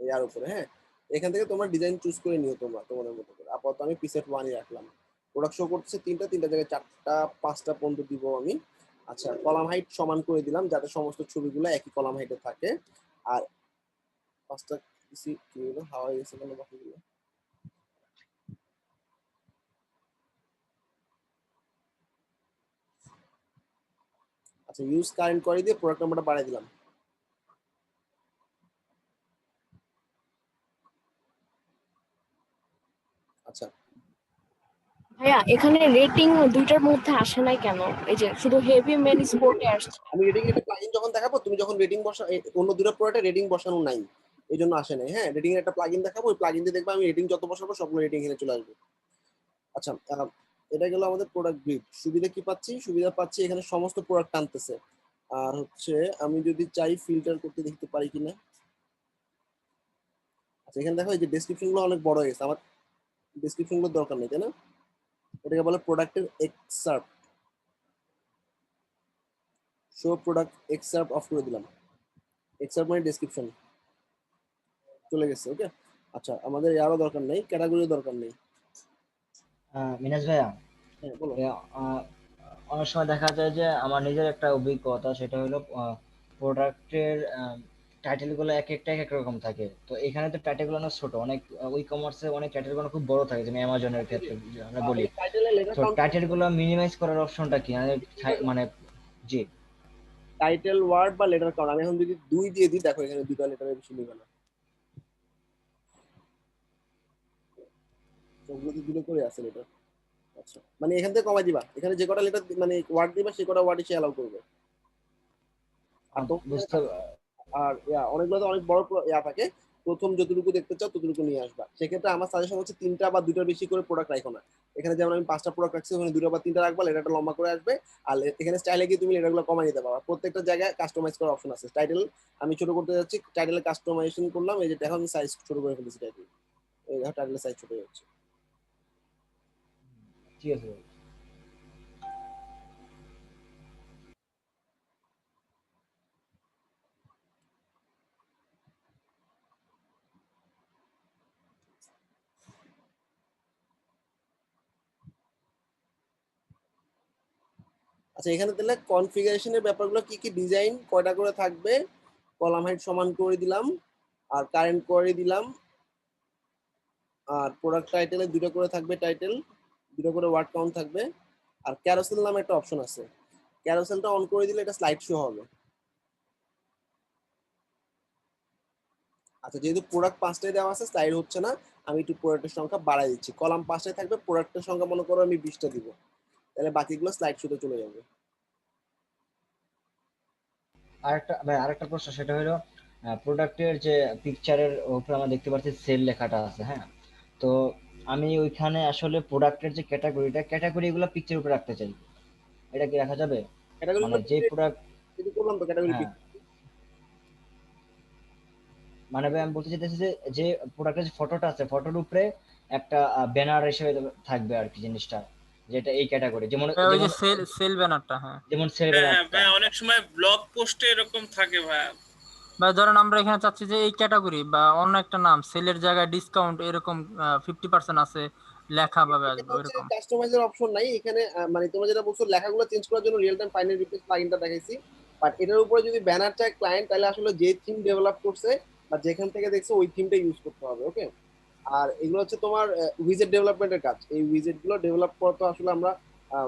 এই আর উপরে, হ্যাঁ, এখান থেকে তোমরা ডিজাইন চুজ করে নিও তোমরা তোমাদের মতো করে। আপাতত আমি প্রিসেট 1ই রাখলাম। প্রোডাক্ট শো করতেছে তিনটা জায়গায় 4টা 5টা পর্যন্ত দিব আমি। আচ্ছা কলাম হাইট সমান করে দিলাম যাতে সমস্ত ছবিগুলো একই কলাম হাইটে থাকে। আর 5টা কি হলো, হাওয়া গেছে কেন বাকিগুলো? আচ্ছা ইউজ কারেন্ট করে দিয়ে প্রোডাক্ট নাম্বারটা বাড়াই দিলাম। আচ্ছা ভাইয়া এখানে রেটিং দুইটার মধ্যে আসে নাই কেন? এই যে শুধু হেভি মেন স্পোর্টে আসছে। আমি রেটিং একটা প্লাগইন যখন দেখাবো, তুমি যখন রেটিং বসা অন্য দুটো প্রোডাক্টে রেটিং বসানো নাই, এই জন্য আসে নাই। হ্যাঁ, রেটিং এর একটা প্লাগইন দেখাবো, ওই প্লাগইন দিয়ে দেখবো আমি রেটিং যত বসাবো সবগুলো রেটিং এখানে চলে আসবে। আচ্ছা এটা গেল আমাদের প্রোডাক্ট গ্রিড। সুবিধা কি পাচ্ছি? সুবিধা পাচ্ছি এখানে সমস্ত প্রোডাক্ট টানতেছে। আর হচ্ছে আমি যদি চাই ফিল্টার করতে দেখতে পারি কিনা। আচ্ছা এখানে দেখো এই যে ডেসক্রিপশন গুলো অনেক বড় হয়ে গেছে, আমার ডেসক্রিপশন গুলোর দরকার নেই, তাই না? এটাকে বলে প্রোডাক্টের excerpt. Show product excerpt of করে দিলাম। এক্সার্ট মানে ডেসক্রিপশন চলে গেছে। ওকে, আচ্ছা আমাদের আরো দরকার নেই, ক্যাটাগরির দরকার নেই। মিনাজ ভাইয়া, হ্যাঁ বলো। অনেক সময় দেখা যায় যে আমার নিজের একটা অভিজ্ঞতা, সেটা হলো প্রোডাক্টের টাইটেল গুলো এক একটা এক রকম থাকে। তো এখানে তো টাইটেল গুলো অনেক ছোট, অনেক ই কমার্সে অনেক টাইটেল গুলো খুব বড় থাকে, যেমন অ্যামাজনের ক্ষেত্রে আমরা বলি। তো টাইটেল গুলো মিনিমাইজ করার অপশনটা কি? মানে জি টাইটেল ওয়ার্ড বা লেটার কাউন্ট, আমি এখন যদি 2 দিয়ে দিই, দেখো এখানে দুটো লেটারের বেশি নেবে না, সবগুলোতে দুটো করে আছে লেটার। আচ্ছা মানে এখান থেকে কমাই দিবা, এখানে যে কটা লেটার মানে ওয়ার্ড দিবা সে কটা ওয়ার্ডই সে অ্যালাউ করবে। আর বুঝতে আর অনেকগুলো তো অনেক বড় থাকে, প্রথম যতটুকু দেখতে চাও ততটুকু নিয়ে আসবা। সেক্ষেত্রে আমার সাজেশন হচ্ছে 3টা বা 2টার বেশি করে প্রোডাক্ট রাখো না। এখানে যেমন আমি 5টা প্রোডাক্ট রাখছি, ওখানে 2টা বা 3টা রাখবা, লেটারটা লম্বা করে আসবে। আর এখানে স্টাইলে গিয়ে তুমি লেটারগুলো কমাই নিতে পারবা। প্রত্যেকটা জায়গায় কাস্টমাইজ করার অপশন আছে। টাইটেল আমি ছোট করতে যাচ্ছি, টাইটেলে কাস্টমাইজেশন করলাম, এই যে দেখো আমি সাইজ ছোট করে ফেলেছি টাইটেল, এই দেখো টাইটেলের সাইজ ছোট হয়ে যাচ্ছে। ঠিক আছে ভাই। আচ্ছা এখানে তাহলে কনফিগারেশনের ব্যাপারগুলো কি কি, ডিজাইন কয়টা করে থাকবে, কলাম হাইট সমান করে দিলাম, আর কারেন্ট করে দিলাম, আর প্রোডাক্ট টাইটেলে 2টা করে থাকবে টাইটেল, 2টা করে ওয়ার্ড কাউন্ট থাকবে। আর ক্যারোসেল নামে একটা অপশন আছে, ক্যারোসেলটা অন করে দিলে এটা স্লাইড শো হবে। আচ্ছা যেহেতু প্রোডাক্ট 5টাই দেওয়া আছে, স্লাইড হচ্ছে না, আমি একটু প্রোডাক্টের সংখ্যা বাড়াই দিচ্ছি। কলাম 5টাই থাকবে, প্রোডাক্টের সংখ্যা মনে করো আমি 20টা দিব, তাহলে বাকিগুলো স্লাইড শোতে চলে যাবে। আরেকটা প্রশ্ন, সেটা হলো প্রোডাক্টের যে পিকচারের উপরে আমরা দেখতে পাচ্ছি সেল লেখাটা আছে, হ্যাঁ, তো আমি ওইখানে আসলে প্রোডাক্টের যে ক্যাটাগরি এগুলো পিকচারের উপরে রাখতে চাই, এটা কি রাখা যাবে? ক্যাটাগরি মানে যে প্রোডাক্ট, যদি করলাম তো ক্যাটাগরি হ্যাঁ মানে ভাই আমি বলতে চাইতেছি যে যে প্রোডাক্টের যে ফটোটা আছে ফটোর উপরে একটা ব্যানার হিসেবে থাকবে আর কি জিনিসটা, যেটা এই ক্যাটাগরি, যেমন ওই যে যেমন সেল ব্যানারটা, হ্যাঁ যেমন সেল হ্যাঁ হ্যাঁ ব্যানারটা। ভাই, অনেক সময় ব্লগ পোস্টে এরকম থাকে ভাই। বা ধরেন আমরা এখানে চাচ্ছি যে এই ক্যাটাগরি বা অন্য একটা নাম, সেলের জায়গায় ডিসকাউন্ট এরকম 50% আছে লেখা ভাবে আসবে ওইরকম। কাস্টমাইজের অপশন নাই এখানে, মানে তোমরা যেটা বলছো লেখাগুলো চেঞ্জ করার জন্য রিয়েল টাইম ফাইনাল রিপ্লেস প্লাগইনটা দেখাইছি, বাট এটার উপরে যদি ব্যানার চায় ক্লায়েন্ট, তাহলে আসলে যে থিম ডেভেলপ করছে বা যেখান থেকে দেখছো ওই থিমটা ইউজ করতে হবে। ওকে, আর এগুলো হচ্ছে তোমার উইজেট ডেভেলপমেন্টের কাজ। এই উইজেট গুলো ডেভেলপ করা তো আসলে আমরা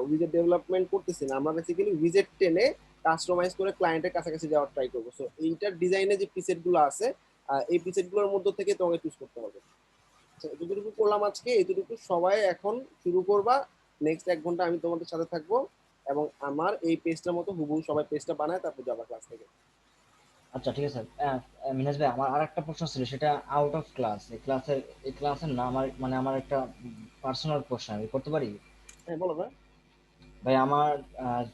উইজেট ডেভেলপমেন্ট করতেছি না, আমরা বেসিক্যালি উইজেট টেনে কাস্টমাইজ করে ক্লায়েন্টের কাছাকাছি যাওয়ার ট্রাই করবো। সো এইটার ডিজাইনে যে প্রিসেট গুলো আছে, এই প্রিসেট গুলোর মধ্যে থেকে তোমাকে চুজ করতে হবে। এতটুকু করলাম আজকে, এতটুকু সবাই এখন শুরু করবা। নেক্সট 1 ঘন্টা আমি তোমাদের সাথে থাকবো এবং আমার এই পেজটার মতো হুবহু সবাই পেজটা বানায় তারপর যাবা ক্লাস থেকে। আচ্ছা ঠিক আছে। মিনাজ ভাই আমার আরেকটা প্রশ্ন ছিল, সেটা আউট অফ ক্লাস, এই ক্লাসের না, আমার মানে আমার একটা পার্সোনাল প্রশ্ন, আমি করতে পারি? হ্যাঁ বলো ভাই। ভাই আমার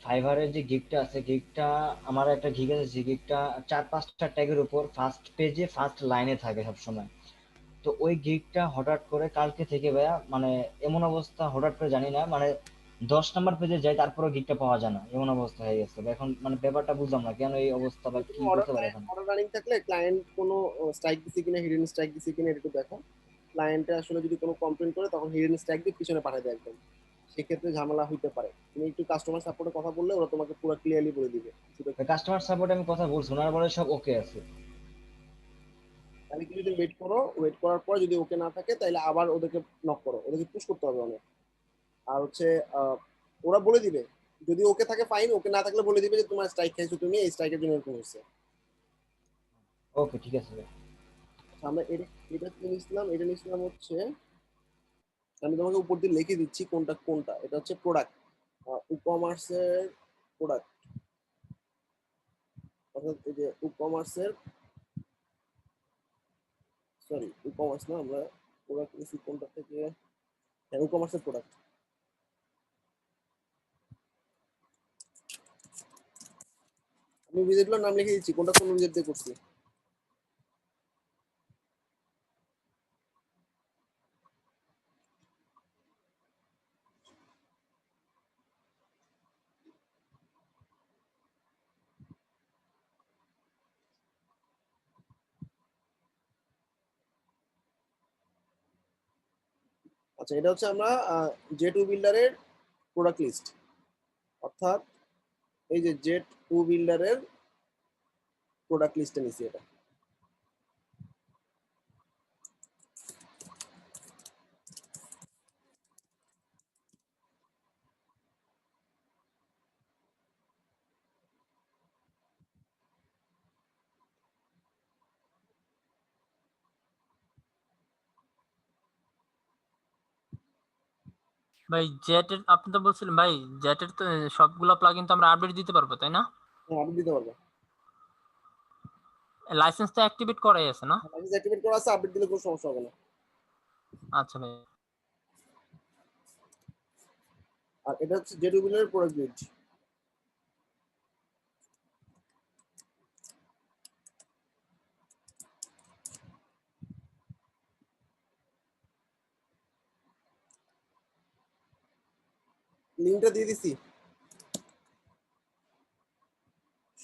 ফাইবারের যে গিগটা আছে, গিগটা আমার একটা গিগ আছে, যে গিগটা 4-5টা ট্যাগের উপর ফার্স্ট পেজে ফার্স্ট লাইনে থাকে সবসময়। তো ওই গিগটা হঠাৎ করে কালকে থেকে ভাইয়া মানে এমন অবস্থা, হঠাৎ করে জানি না মানে 10 নাম্বার পেজে যাই তারপরেও গিগটা পাওয়া যায় না, এমন অবস্থা হয়ে গেছে। এখন মানে ব্যাপারটা বুঝলাম না কেন এই অবস্থা, বা কি করতে পারে এখন। অর্ডার রানিং থাকলে ক্লায়েন্ট কোনো স্ট্রাইক দিছে কিনা, হিডেন স্ট্রাইক দিছে কিনা এটা একটু দেখো। ক্লায়েন্টে আসলে যদি কোনো কমপ্লেন করে তখন হিডেন স্ট্রাইক দিয়ে পিছনে পাঠিয়ে দেয় একদম, সেক্ষেত্রে ঝামেলা হইতে পারে। তুমি একটু কাস্টমার সাপোর্টে কথা বললে ওরা তোমাকে পুরো ক্লিয়ারলি বলে দিবে। কাস্টমার সাপোর্টে আমি কথা বলছি, ওনারা বলে সব ওকে আছে। তাহলে কিছুদিন ওয়েট করো, ওয়েট করার পর যদি ওকে না থাকে তাহলে আবার ওদেরকে নক করো, ওদেরকে পুশ করতে হবে অনেক। আর হচ্ছে ওরা বলে দিবে, যদি ওকে থাকে ফাইন, ওকে না থাকলে বলে দিবে যে তোমার স্ট্রাইক খাইছো তুমি, এই স্ট্রাইকের জন্য এরকম হচ্ছে। ওকে ঠিক আছে ভাই। আমরা এটা নিয়েছিলাম, এটা নিয়েছিলাম হচ্ছে, আমি তোমাকে উপর দিয়ে লিখে দিচ্ছি কোনটা কোনটা। এটা হচ্ছে প্রোডাক্ট, ই-কমার্সের প্রোডাক্ট, অর্থাৎ এই যে ই-কমার্সের, সরি ই-কমার্স না, আমরা প্রোডাক্ট নিয়েছি কোনটা থেকে, হ্যাঁ ই-কমার্সের প্রোডাক্ট। আমি উইজেটগুলোর নাম লিখে দিচ্ছি কোনটা কোন উইজেট দিয়ে করছি। আচ্ছা, এটা হচ্ছে আমরা জেট ও বিল্ডারের প্রোডাক্ট লিস্ট, অর্থাৎ এই যে জেট ও বিল্ডারের প্রোডাক্ট লিস্টে নিছি এটা। ভাই জেটের আপনি তো বলছিলেন ভাই, জেটের তো সবগুলা প্লাগইন তো আমরা আপডেট দিতে পারবো তাই না? হ্যাঁ আপনি দিতে পারবেন। লাইসেন্স তো অ্যাক্টিভেট করাই আছে না? লাইসেন্স অ্যাক্টিভেট করা আছে, আপডেট দিলে কোনো সমস্যা হবে না। আচ্ছা ভাই। আর এটা হচ্ছে জেট ও বিল্ডারের প্রোডাক্ট লিস্ট। লিঙ্কটা দিয়ে দিছি,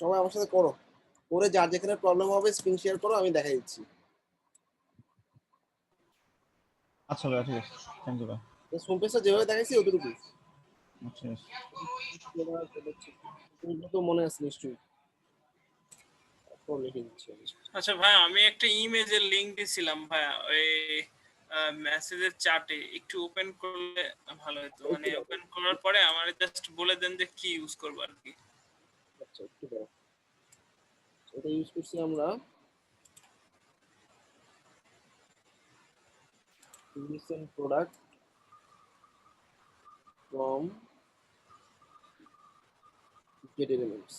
সবাই আমার সাথে করো, করে যার যেখানে প্রবলেম হবে স্ক্রিন শেয়ার করো, আমি দেখাই দিচ্ছি। আচ্ছা ভাই ঠিক আছে, থ্যাংক ইউ ভাই। হোম পেজটা যেভাবে দেখাইছি ওতটুকুই। আচ্ছা তো মনে আছে নিশ্চয়ই, লিখে দিচ্ছি। আচ্ছা ভাই, আমি একটা ইমেজের লিংক দিছিলাম ভাই, ওই মেসেজের চ্যাটে একটু ওপেন করলে ভালো হতো। মানে ওপেন করার পরে আমারে জাস্ট বলে দেন যে কি ইউজ করব আর কি। আচ্ছা একটু দাও, এটা ইউজ করছি আমরা recent product from Get Elements।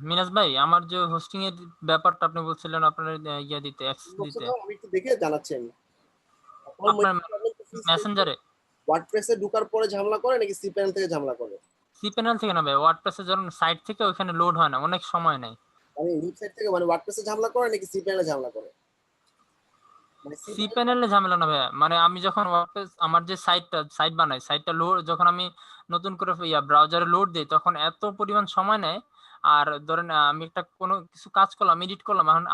মিনাজ ভাই, আমার যে হোস্টিং এর ব্যাপারটা আপনি বলছিলেন আপনার ইয়া দিতে, অ্যাক্সেস দিতে, আমি একটু দেখে জানাচ্ছি। আমি আপনার মেসেঞ্জারে ওয়ার্ডপ্রেসে ঢোকার পরে ঝামেলা করে নাকি সি প্যানেল থেকে ঝামেলা করে? সি প্যানেল থেকে না ভাই, ওয়ার্ডপ্রেসে যখন সাইট থেকে ওখানে লোড হয় না, অনেক সময় নেয়। মানে ওয়েবসাইট থেকে মানে ওয়ার্ডপ্রেসে ঝামেলা করে নাকি সি প্যানেলে ঝামেলা করে? মানে সি প্যানেলে ঝামেলা না ভাই, মানে আমি যখন ওয়ার্ডপ্রেস আমার যে সাইট বানাই, সাইটটা লোড যখন আমি নতুন করে ব্রাউজারে লোড দিই তখন এত পরিমাণ সময় নেয়। আর ধরেন আমি একটা কোনো কিছু কাজ করলাম, এডিট করলাম, এখন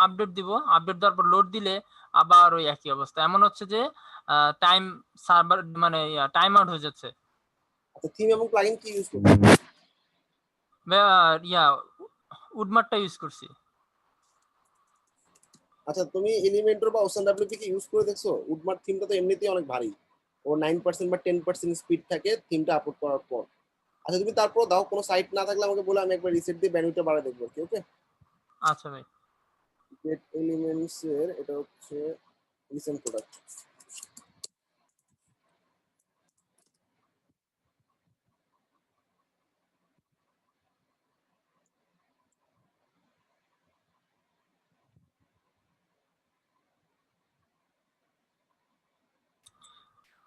আপডেট দিব, আপডেট দেওয়ার পর লোড দিলে আবার ওই একই অবস্থা। এমন হচ্ছে যে টাইম সার্ভার মানে টাইম আউট হয়ে যাচ্ছে। আচ্ছা থিম এবং প্লাগইন কি ইউজ করছো? ইয়া উডমার্টটা ইউজ করছি। আচ্ছা তুমি এলিমেন্টর বা ওশান ডাব্লিউপি কি ইউজ করে দেখছো? উডমার্ট থিমটা তো এমনিতেই অনেক ভারী, ও 9% বা 10% স্পিড থাকে থিমটা আপলোড করার পর। আচ্ছা তুমি তারপর দাও, কোনো সাইট না থাকলে আমাকে বলে আমি একবার রিসেট দিয়ে ব্যান্ডউইথটা বাড়ায় দেখবো কি। ওকে আচ্ছা ভাই। গেট এলিমেন্টস এর এটা হচ্ছে রিসেন্ট প্রোডাক্ট।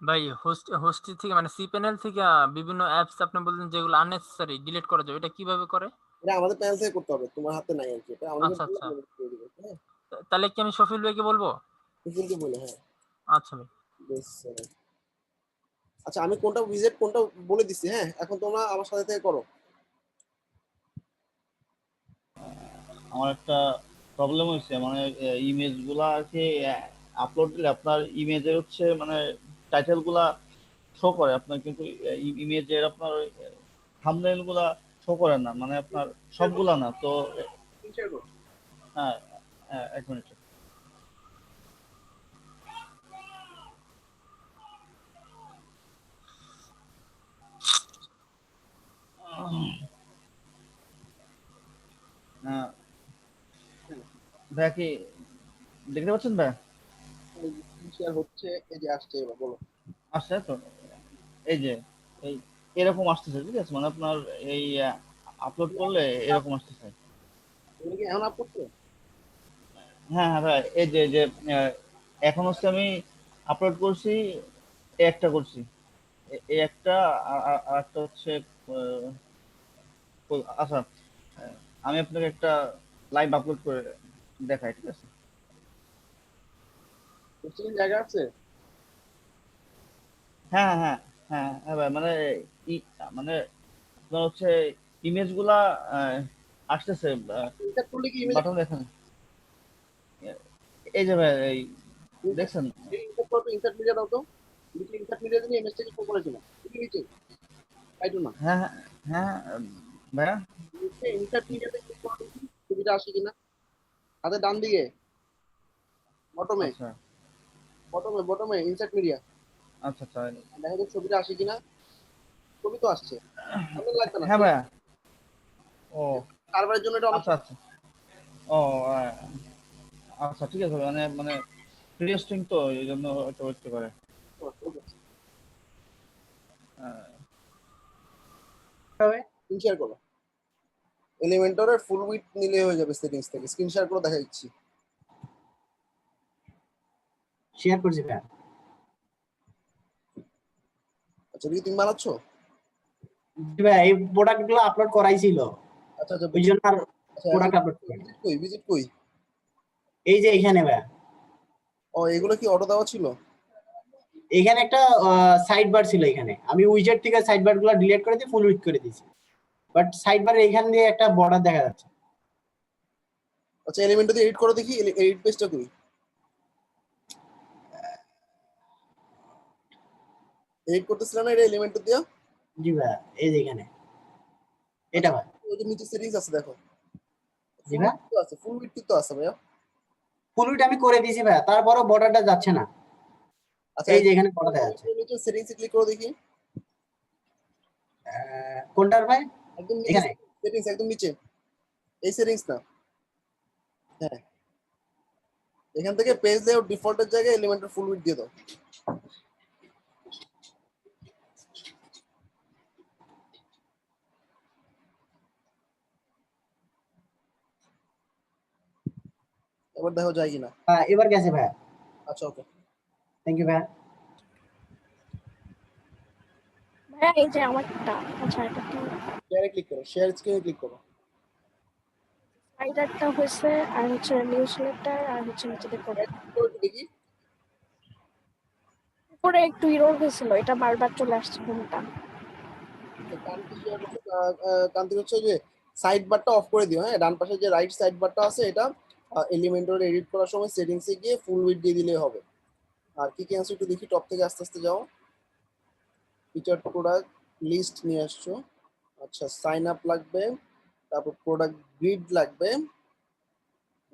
ভাই হোস্ট থেকে মানে সি প্যানেল থেকে বিভিন্ন অ্যাপস আপনি বললেন যেগুলো আননেসেসারি ডিলিট করা যাবে, এটা কিভাবে করে? এটা আমাদের প্যানেল থেকে করতে হবে, তোমার হাতে নাই আর কি। এটা আমাদের আচ্ছা আচ্ছা, করে দিবে। হ্যাঁ তাহলে কি আমি শফিল ভাইকে বলবো? কিন্তু বলে হ্যাঁ আচ্ছা ভাই। বেশ। আচ্ছা আমি কোনটা ভিজিট কোনটা বলে দিচ্ছি, হ্যাঁ এখন তোমরা আমার সাথে থেকে করো। আমার একটা প্রবলেম হয়েছে, মানে ইমেজ গুলা আর কি আপলোড দিলে আপনার ইমেজের হচ্ছে মানে টাইটেল গুলা শো করে আপনার, কিন্তু ইমেজের আপনার থাম্বনেইল গুলা শো করে না, মানে আপনার সবগুলা না তো। হ্যাঁ এক মিনিট। ভাইয়া কি দেখতে পাচ্ছেন ভাই? শেয়ার হচ্ছে, এই যে আসছে, এবার বলো। আসছে তো, এই যে এই এরকম আসতেছে, ঠিক আছে, মানে আপনার এই আপলোড করলে এরকম আসতেছে। তুমি কি এখন আপ করছো? হ্যাঁ হ্যাঁ ভাই, এই যে যে এখন হচ্ছে আমি আপলোড করছি, একটা করছি, এই একটা আর একটা হচ্ছে আচ্ছা আমি আপনাকে একটা লাইভ আপলোড করে দেখাই, ঠিক আছে? জায়গা আছে। হ্যাঁ হ্যাঁ হ্যাঁ হ্যাঁ ভাই, মানে মানে আপনার হচ্ছে ইমেজ গুলা আসতেছে, বাটন দেখেন, এই যে ভাই এই দেখছেন? ইনসার্ট মিডিয়া দাও তো, ইনসার্ট মিডিয়া দিয়ে ইমেজটাকে শো করেছিল নিচে তাইতো না? হ্যাঁ হ্যাঁ হ্যাঁ ভাইয়া, ইনসার্ট মিডিয়াতে ক্লিক করো, ছবিটা আসে কিনা হাতে ডান দিকে বটমে, বটমে ইনসার্ট মিডিয়া। আচ্ছা আচ্ছা দেখো তো ছবিটা আসে কিনা। ছবি তো আসছে, থাম্বনেল লাগবে না। হ্যাঁ ভাইয়া। ও সার্ভারের জন্য এটা আচ্ছা আচ্ছা, ও আচ্ছা ঠিক আছে, মানে মানে প্রিস্টিং তো এই জন্য হয়তো হতে পারে। স্ক্রিন শেয়ার করো, এলিমেন্টরের ফুল উইডথ নিলে হয়ে যাবে সেটিংস থেকে। স্ক্রিন শেয়ার করে দেখা দিচ্ছি। শেয়ার করছি ভাই। আচ্ছা কি তুমি বানাচ্ছো? ভাই এই প্রোডাক্ট গুলো আপলোড করাই ছিল। আচ্ছা আচ্ছা, ওই জন্য আর প্রোডাক্ট আপলোড কই ভিজিট কই? এই যে এখানে ভাই। ও এগুলো কি অটো দেওয়া ছিল? এখানে একটা সাইড বার ছিল, এখানে আমি উইজেট থেকে সাইড বার গুলো ডিলিট করে দিয়ে ফুল উইথ করে দিয়েছি, বাট সাইড বারে এখান দিয়ে একটা বর্ডার দেখা যাচ্ছে। আচ্ছা এলিমেন্টটা দিয়ে এডিট করো দেখি, এডিট পেজটা কই? এডিট করতেছিলা না এটা এলিমেন্ট দিয়ে? জি ভাই এই যে এখানে এটা ভাই, ওই যে নিচে সেটিংস আছে দেখো, জি ভাই তো আছে ফুল উইডথ তো আছে ভাইয়া। ফুল উইথ আমি করে দিয়েছি ভাই, তারপরও বর্ডারটা যাচ্ছে না। আচ্ছা এই যে এখানে বর্ডার দেখা যাচ্ছে। নিচে সেটিংসে ক্লিক করো দেখি। কোনটার ভাই? একদম নিচে এখানে সেটিংস, একদম নিচে এই সেটিংস না। হ্যাঁ এখান থেকে পেজ লেআউট ডিফল্টের জায়গায় এলিমেন্টের ফুল উইডথ দিয়ে দাও। এবার দেখো যায় কিনা। এবার গেছে ভাই। আচ্ছা ওকে, থ্যাংক ইউ ভাই। হ্যাঁ এই যে আমারটা। আচ্ছা এটা কি শেয়ারে ক্লিক করো, শেয়ার স্ক্রিনে ক্লিক করো। স্লাইডারটা হয়েছে আর হচ্ছে নিউজ লেটার আর হচ্ছে নিচে দেখো দেখি উপরে একটু ইরর হয়েছিল, এটা বারবার চলে আসছে হোমটা। কান্তি শেয়ার করছো, কান্তি হচ্ছে যে সাইড বারটা অফ করে দিও। হ্যাঁ, ডান পাশে যে রাইট সাইড বারটা আছে এটা এলিমেন্টর এডিট করার সময় সেটিংসে গিয়ে ফুল উইডথ দিয়ে দিলেই হবে। আর কি কি আছে একটু দেখি, টপ থেকে আস্তে আস্তে যাও। ফিচার প্রোডাক্ট লিস্ট নিয়ে আসছো। আচ্ছা, সাইন আপ লাগবে, তারপর প্রোডাক্ট গ্রিড লাগবে,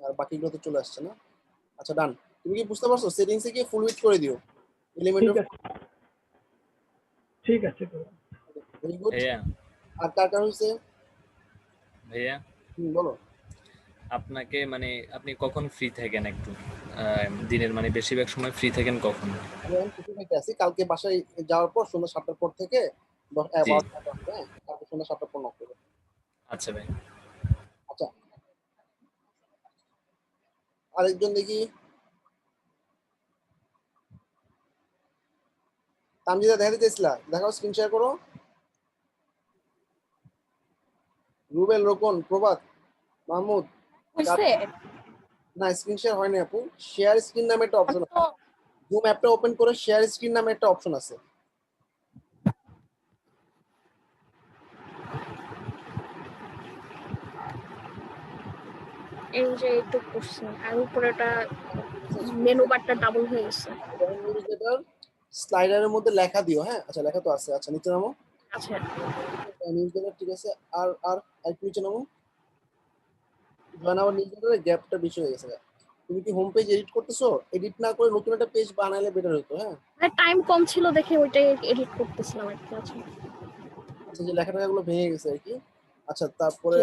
আর বাকিগুলো তো চলে আসছে না। আচ্ছা ডান। তুমি কি বুঝতে পারছো? সেটিংসে গিয়ে ফুল উইডথ করে দিও এলিমেন্টর। ঠিক আছে ভেরি গুড। ভাইয়া আর কার কার হইছে? ভাইয়া বলো। আপনাকে মানে আপনি কখন ফ্রি থাকেন একটু দিনের মানে বেশিরভাগ সময় ফ্রি থাকেন কখন? আমি এখন ছুটি পেতে আছি, কালকে বাসায় যাওয়ার পর সন্ধ্যা 7টার পর থেকে জি 12টা পর্যন্ত, হ্যাঁ কালকে সন্ধ্যা 7টার পর নক করবো। আচ্ছা ভাই। আচ্ছা আরেকজন দেখি, তামজিদা দেখা দিতেছিলা, দেখাও, স্ক্রিন শেয়ার করো। রুবেল, রোকন, প্রভাত, মাহমুদ। হইছে? না স্ক্রিন শেয়ার হয়নি আপু। শেয়ার স্ক্রিন নামে একটা অপশন আছে, জুম অ্যাপটা ওপেন করে শেয়ার স্ক্রিন নামে একটা অপশন আছে। এই যে একটু করছে আর উপরেটা মেনু বারটা ডাবল হয়ে গেছে। স্লাইডারের মধ্যে লেখা দিও। হ্যাঁ আচ্ছা লেখা তো আছে। আচ্ছা নিচে নামো। আচ্ছা নিউজ লেটার ঠিক আছে। আর আর একটু নিচে নামো। জয়েন আওয়ার নিউজ লেটারের গ্যাপটা বেশি হয়ে গেছে। তুমি কি হোম পেজ এডিট করতেছো? এডিট না করে নতুন একটা পেজ বানাইলে বেটার হতো। হ্যাঁ টাইম কম ছিল দেখে ওইটাই এডিট করতেছিলাম আর কি। আচ্ছা আচ্ছা, যে লেখাটাগুলো ভেঙে গেছে আর কি। আচ্ছা তারপরে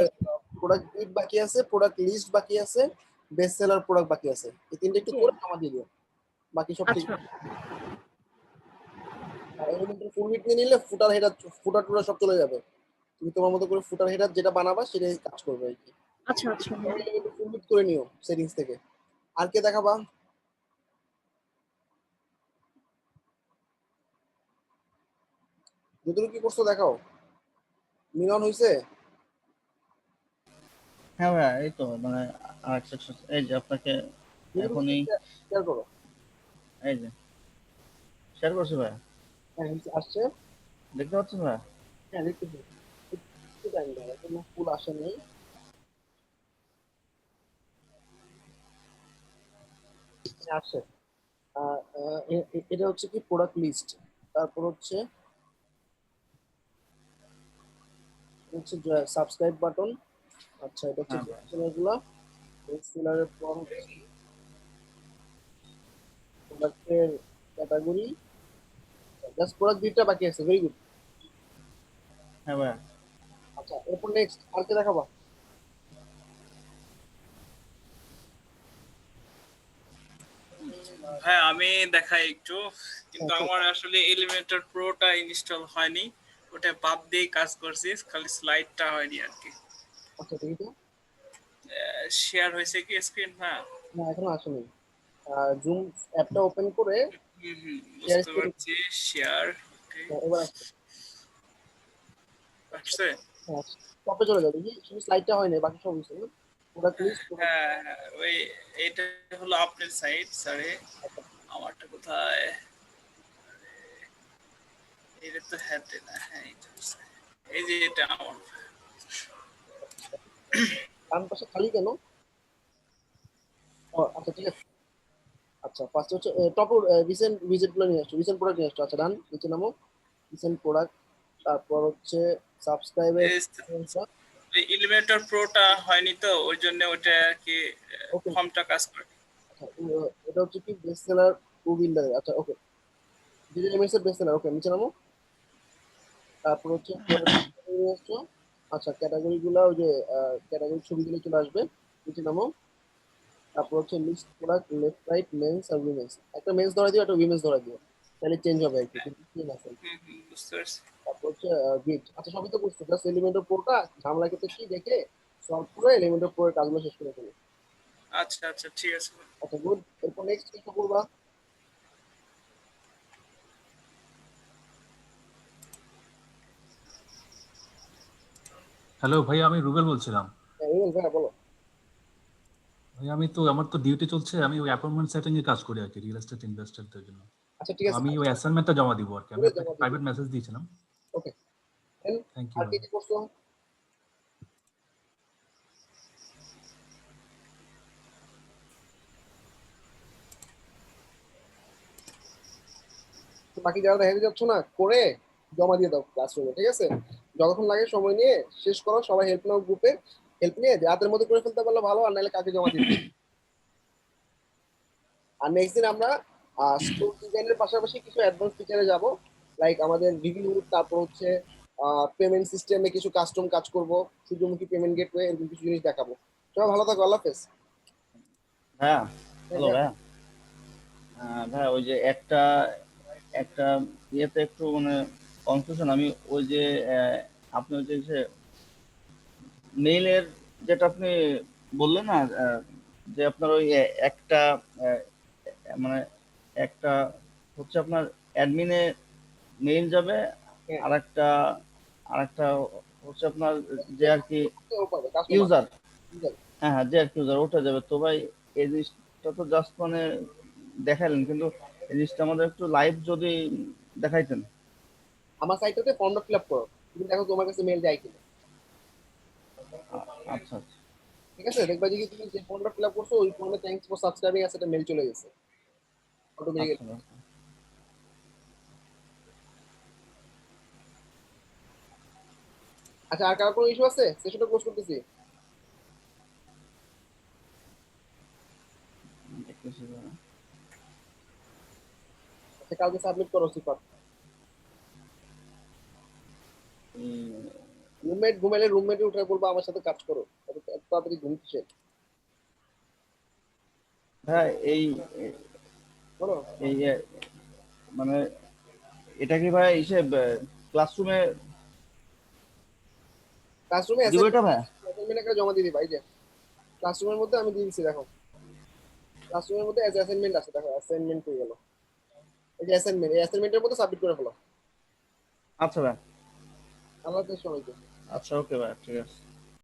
প্রোডাক্ট গ্রিড বাকি আছে, প্রোডাক্ট লিস্ট বাকি আছে, বেস্ট সেলার প্রোডাক্ট বাকি আছে। এই তিনটা একটু করে জমা দিয়ে দিও, বাকি সব ঠিক। আর এলিমেন্টাল ফুল উইডথ নিয়ে নিলে ফুটার হেডার টুটার সব চলে যাবে। তুমি তোমার মতো করে ফুটার হেডার যেটা বানাবা সেটাই কাজ করবে আর কি। আচ্ছা আচ্ছা ফুল উইডথ করে নিও সেটিংস থেকে। আর কে দেখাবা? যতটুকু কি করছো দেখাও। মিলন হইছে? হ্যাঁ ভাইয়া এই তো মানে আরেকটা এই যে আপনাকে এখনই শেয়ার করো। এই যে শেয়ার করছি ভাইয়া। হ্যাঁ আসছে, দেখতে পাচ্ছেন ভাইয়া? হ্যাঁ দেখতেছি। একটু টাইম দাও, এখনো ফুল আসে নাই। আসছে। এটা হচ্ছে কি প্রোডাক্ট লিস্ট, তারপর হচ্ছে সাবস্ক্রাইব বাটন। আচ্ছা এটা হচ্ছে সেলারগুলো, সেলারের পর হচ্ছে প্রোডাক্টের ক্যাটাগরি, জাস্ট প্রোডাক্ট দুইটা বাকি আছে। Very good. হ্যাঁ ভাইয়া। আচ্ছা এরপর নেক্সট আর কে দেখাবা? হ্যাঁ আমি দেখাই একটু, কিন্তু আমার আসলে এলিমেন্টর প্রোটা ইনস্টল হয়নি, ওটা বাদ দিয়ে কাজ করছি, খালি স্লাইডটা হয়নি আর কি। আচ্ছা দেখি তো। শেয়ার হয়েছে কি স্ক্রিন? হ্যাঁ না এখনো আসেনি। জুম অ্যাপটা ওপেন করে শেয়ার বুঝতে পারছি। শেয়ার এবার আসছে। আসছে? হ্যাঁ টপে চলে যাবে, দেখি শুধু স্লাইডটা হয় না, বাকি সব হয়েছে। Product list. হ্যাঁ ওই এটা হলো আপনার সাইট স্যারে, আমারটা কোথায়? এটা তো হ্যাটে না। হ্যাঁ এই যে এটা আমার ডান পাশে খালি কেন? ও আচ্ছা ঠিক আছে। আচ্ছা ফার্স্ট হচ্ছে টপ রিসেন্ট উইজেটগুলো নিয়ে আসছো, রিসেন্ট প্রোডাক্ট নিয়ে আসছো। আচ্ছা ডান, নিচে নামো, রিসেন্ট প্রোডাক্ট, তারপর হচ্ছে সাবস্ক্রাইবের এলিমেন্টর প্রোটা হয়নি তো ওই জন্য ওটা আর কি ফর্মটা কাজ করে। এটা হচ্ছে কি বেস্ট সেলার টু বিল্ডার। আচ্ছা ওকে, ডিজিটাল ইমেজের বেস্ট সেলার। ওকে নিচে নামো, তারপর হচ্ছে আচ্ছা ক্যাটাগরিগুলো ওই যে ক্যাটাগরি ছবিগুলো চলে আসবে। নিচে নামো, তারপর হচ্ছে list product left right men's আর উইমেন্স। একটা মেন্স ধরা দিও, একটা উইমেন্স ধরা দিও, তাহলে চেঞ্জ হবে আর কি। বুঝতে পারছি। তারপর হচ্ছে গ্রিড। আচ্ছা সবই তো করছো, জাস্ট এলিমেন্টর প্রোটা ঝামেলা ক্ষেত্রে কি দেখে সলভ করে এলিমেন্টর প্রোর কাজগুলো শেষ করে ফেলো। আচ্ছা আচ্ছা ঠিক আছে। আচ্ছা গুড। এরপর নেক্সট কি করবা? হ্যালো ভাই, আমি রুবেল বলছিলাম। রুবেল ভাই বলো। ভাই আমার তো ডিউটি চলছে, আমি ওই অ্যাপয়েন্টমেন্ট সেটিং এ কাজ করি আর কি, রিয়েল এস্টেট ইনভেস্টরদের জন্য। আচ্ছা ঠিক আছে, আমি ওই অ্যাসাইনমেন্টটা জমা দিব আর কি, আমি আপনাকে জমা দিবো। প্রাইভেট মেসেজ দিয়েছিলাম। ওকে, থ্যাংক ইউ আর ভাই। কি করছো? তো বাকি যারা দেখা যাচ্ছ না করে জমা দিয়ে দাও ক্লাসরুমে, ঠিক আছে? যতক্ষণ লাগে সময় নিয়ে শেষ করো, সবাই হেল্প নাও গ্রুপে, হেল্প নিয়ে রাতের মধ্যে করে ফেলতে পারলে ভালো, আর নাহলে কাকে জমা দিতে। আর নেক্সট দিন আমরা স্টোর ডিজাইনের পাশাপাশি কিছু অ্যাডভান্স ফিচারে যাব, লাইক আমাদের রিভিউ, তারপর হচ্ছে পেমেন্ট সিস্টেমে কিছু কাস্টম কাজ করব, সূর্যমুখী পেমেন্ট গেটওয়ে, এরকম কিছু জিনিস দেখাবো। সবাই ভালো থাকো, আল্লাহ হাফেজ। হ্যাঁ, হ্যালো ভাইয়া। ভাইয়া ওই যে একটা একটা ইয়েতে একটু মানে কনফিউশন, আমি ওই যে আপনি ওই যে মেইলের যেটা আপনি বললেন না, যে আপনার ওই একটা মানে একটা হচ্ছে আপনার অ্যাডমিনে মেইল যাবে, আরেকটা হচ্ছে আপনার যে আর কি ইউজার, হ্যাঁ যে আর কি ইউজার ওটা যাবে। তো ভাই এই জিনিসটা তো জাস্ট মানে দেখাইলেন, কিন্তু এই জিনিসটা আমাদের একটু লাইভ যদি দেখাইতেন। আমার সাইটটাতে ফর্মটা ফিল আপ করো, তুমি দেখো তোমার কাছে মেল যায় কিনা। আচ্ছা আচ্ছা, ঠিক আছে, দেখবা যে তুমি যে ফর্মটা ফিল আপ করছো ওই ফর্মে থ্যাঙ্কস ফর সাবস্ক্রাইবিং আছে, এটা মেল চলে গেছে অটোমেটিক্যালি। আচ্ছা, আর কার কোনো ইস্যু আছে? সেশনটা ক্লোজ করতেছি। আচ্ছা, কালকে সাবমিট করো সিফাত। রুমমেট ঘুমাইলে রুমমেটে উঠে বলবো আমার সাথে কাজ করো, এত তাড়াতাড়ি ঘুম কিসের? হ্যাঁ এই বলো। এই মানে এটা কি ভাই হিসেব ক্লাসরুমে দিব এটা ভাই? অ্যাসাইনমেন্ট একটা জমা দিয়ে দিবা, এই যে ক্লাসরুমের মধ্যে আমি দিয়ে দিচ্ছি, দেখো ক্লাসরুমের মধ্যে অ্যাজ অ্যাসাইনমেন্ট আছে, দেখো অ্যাসাইনমেন্ট হয়ে গেল, এই যে অ্যাসাইনমেন্ট, এই অ্যাসাইনমেন্টের মধ্যে সাবমিট করে ফেলো। আচ্ছা ভাই, আল্লাহ হাফেজ সবাইকে। আচ্ছা ওকে ভাই, ঠিক আছে।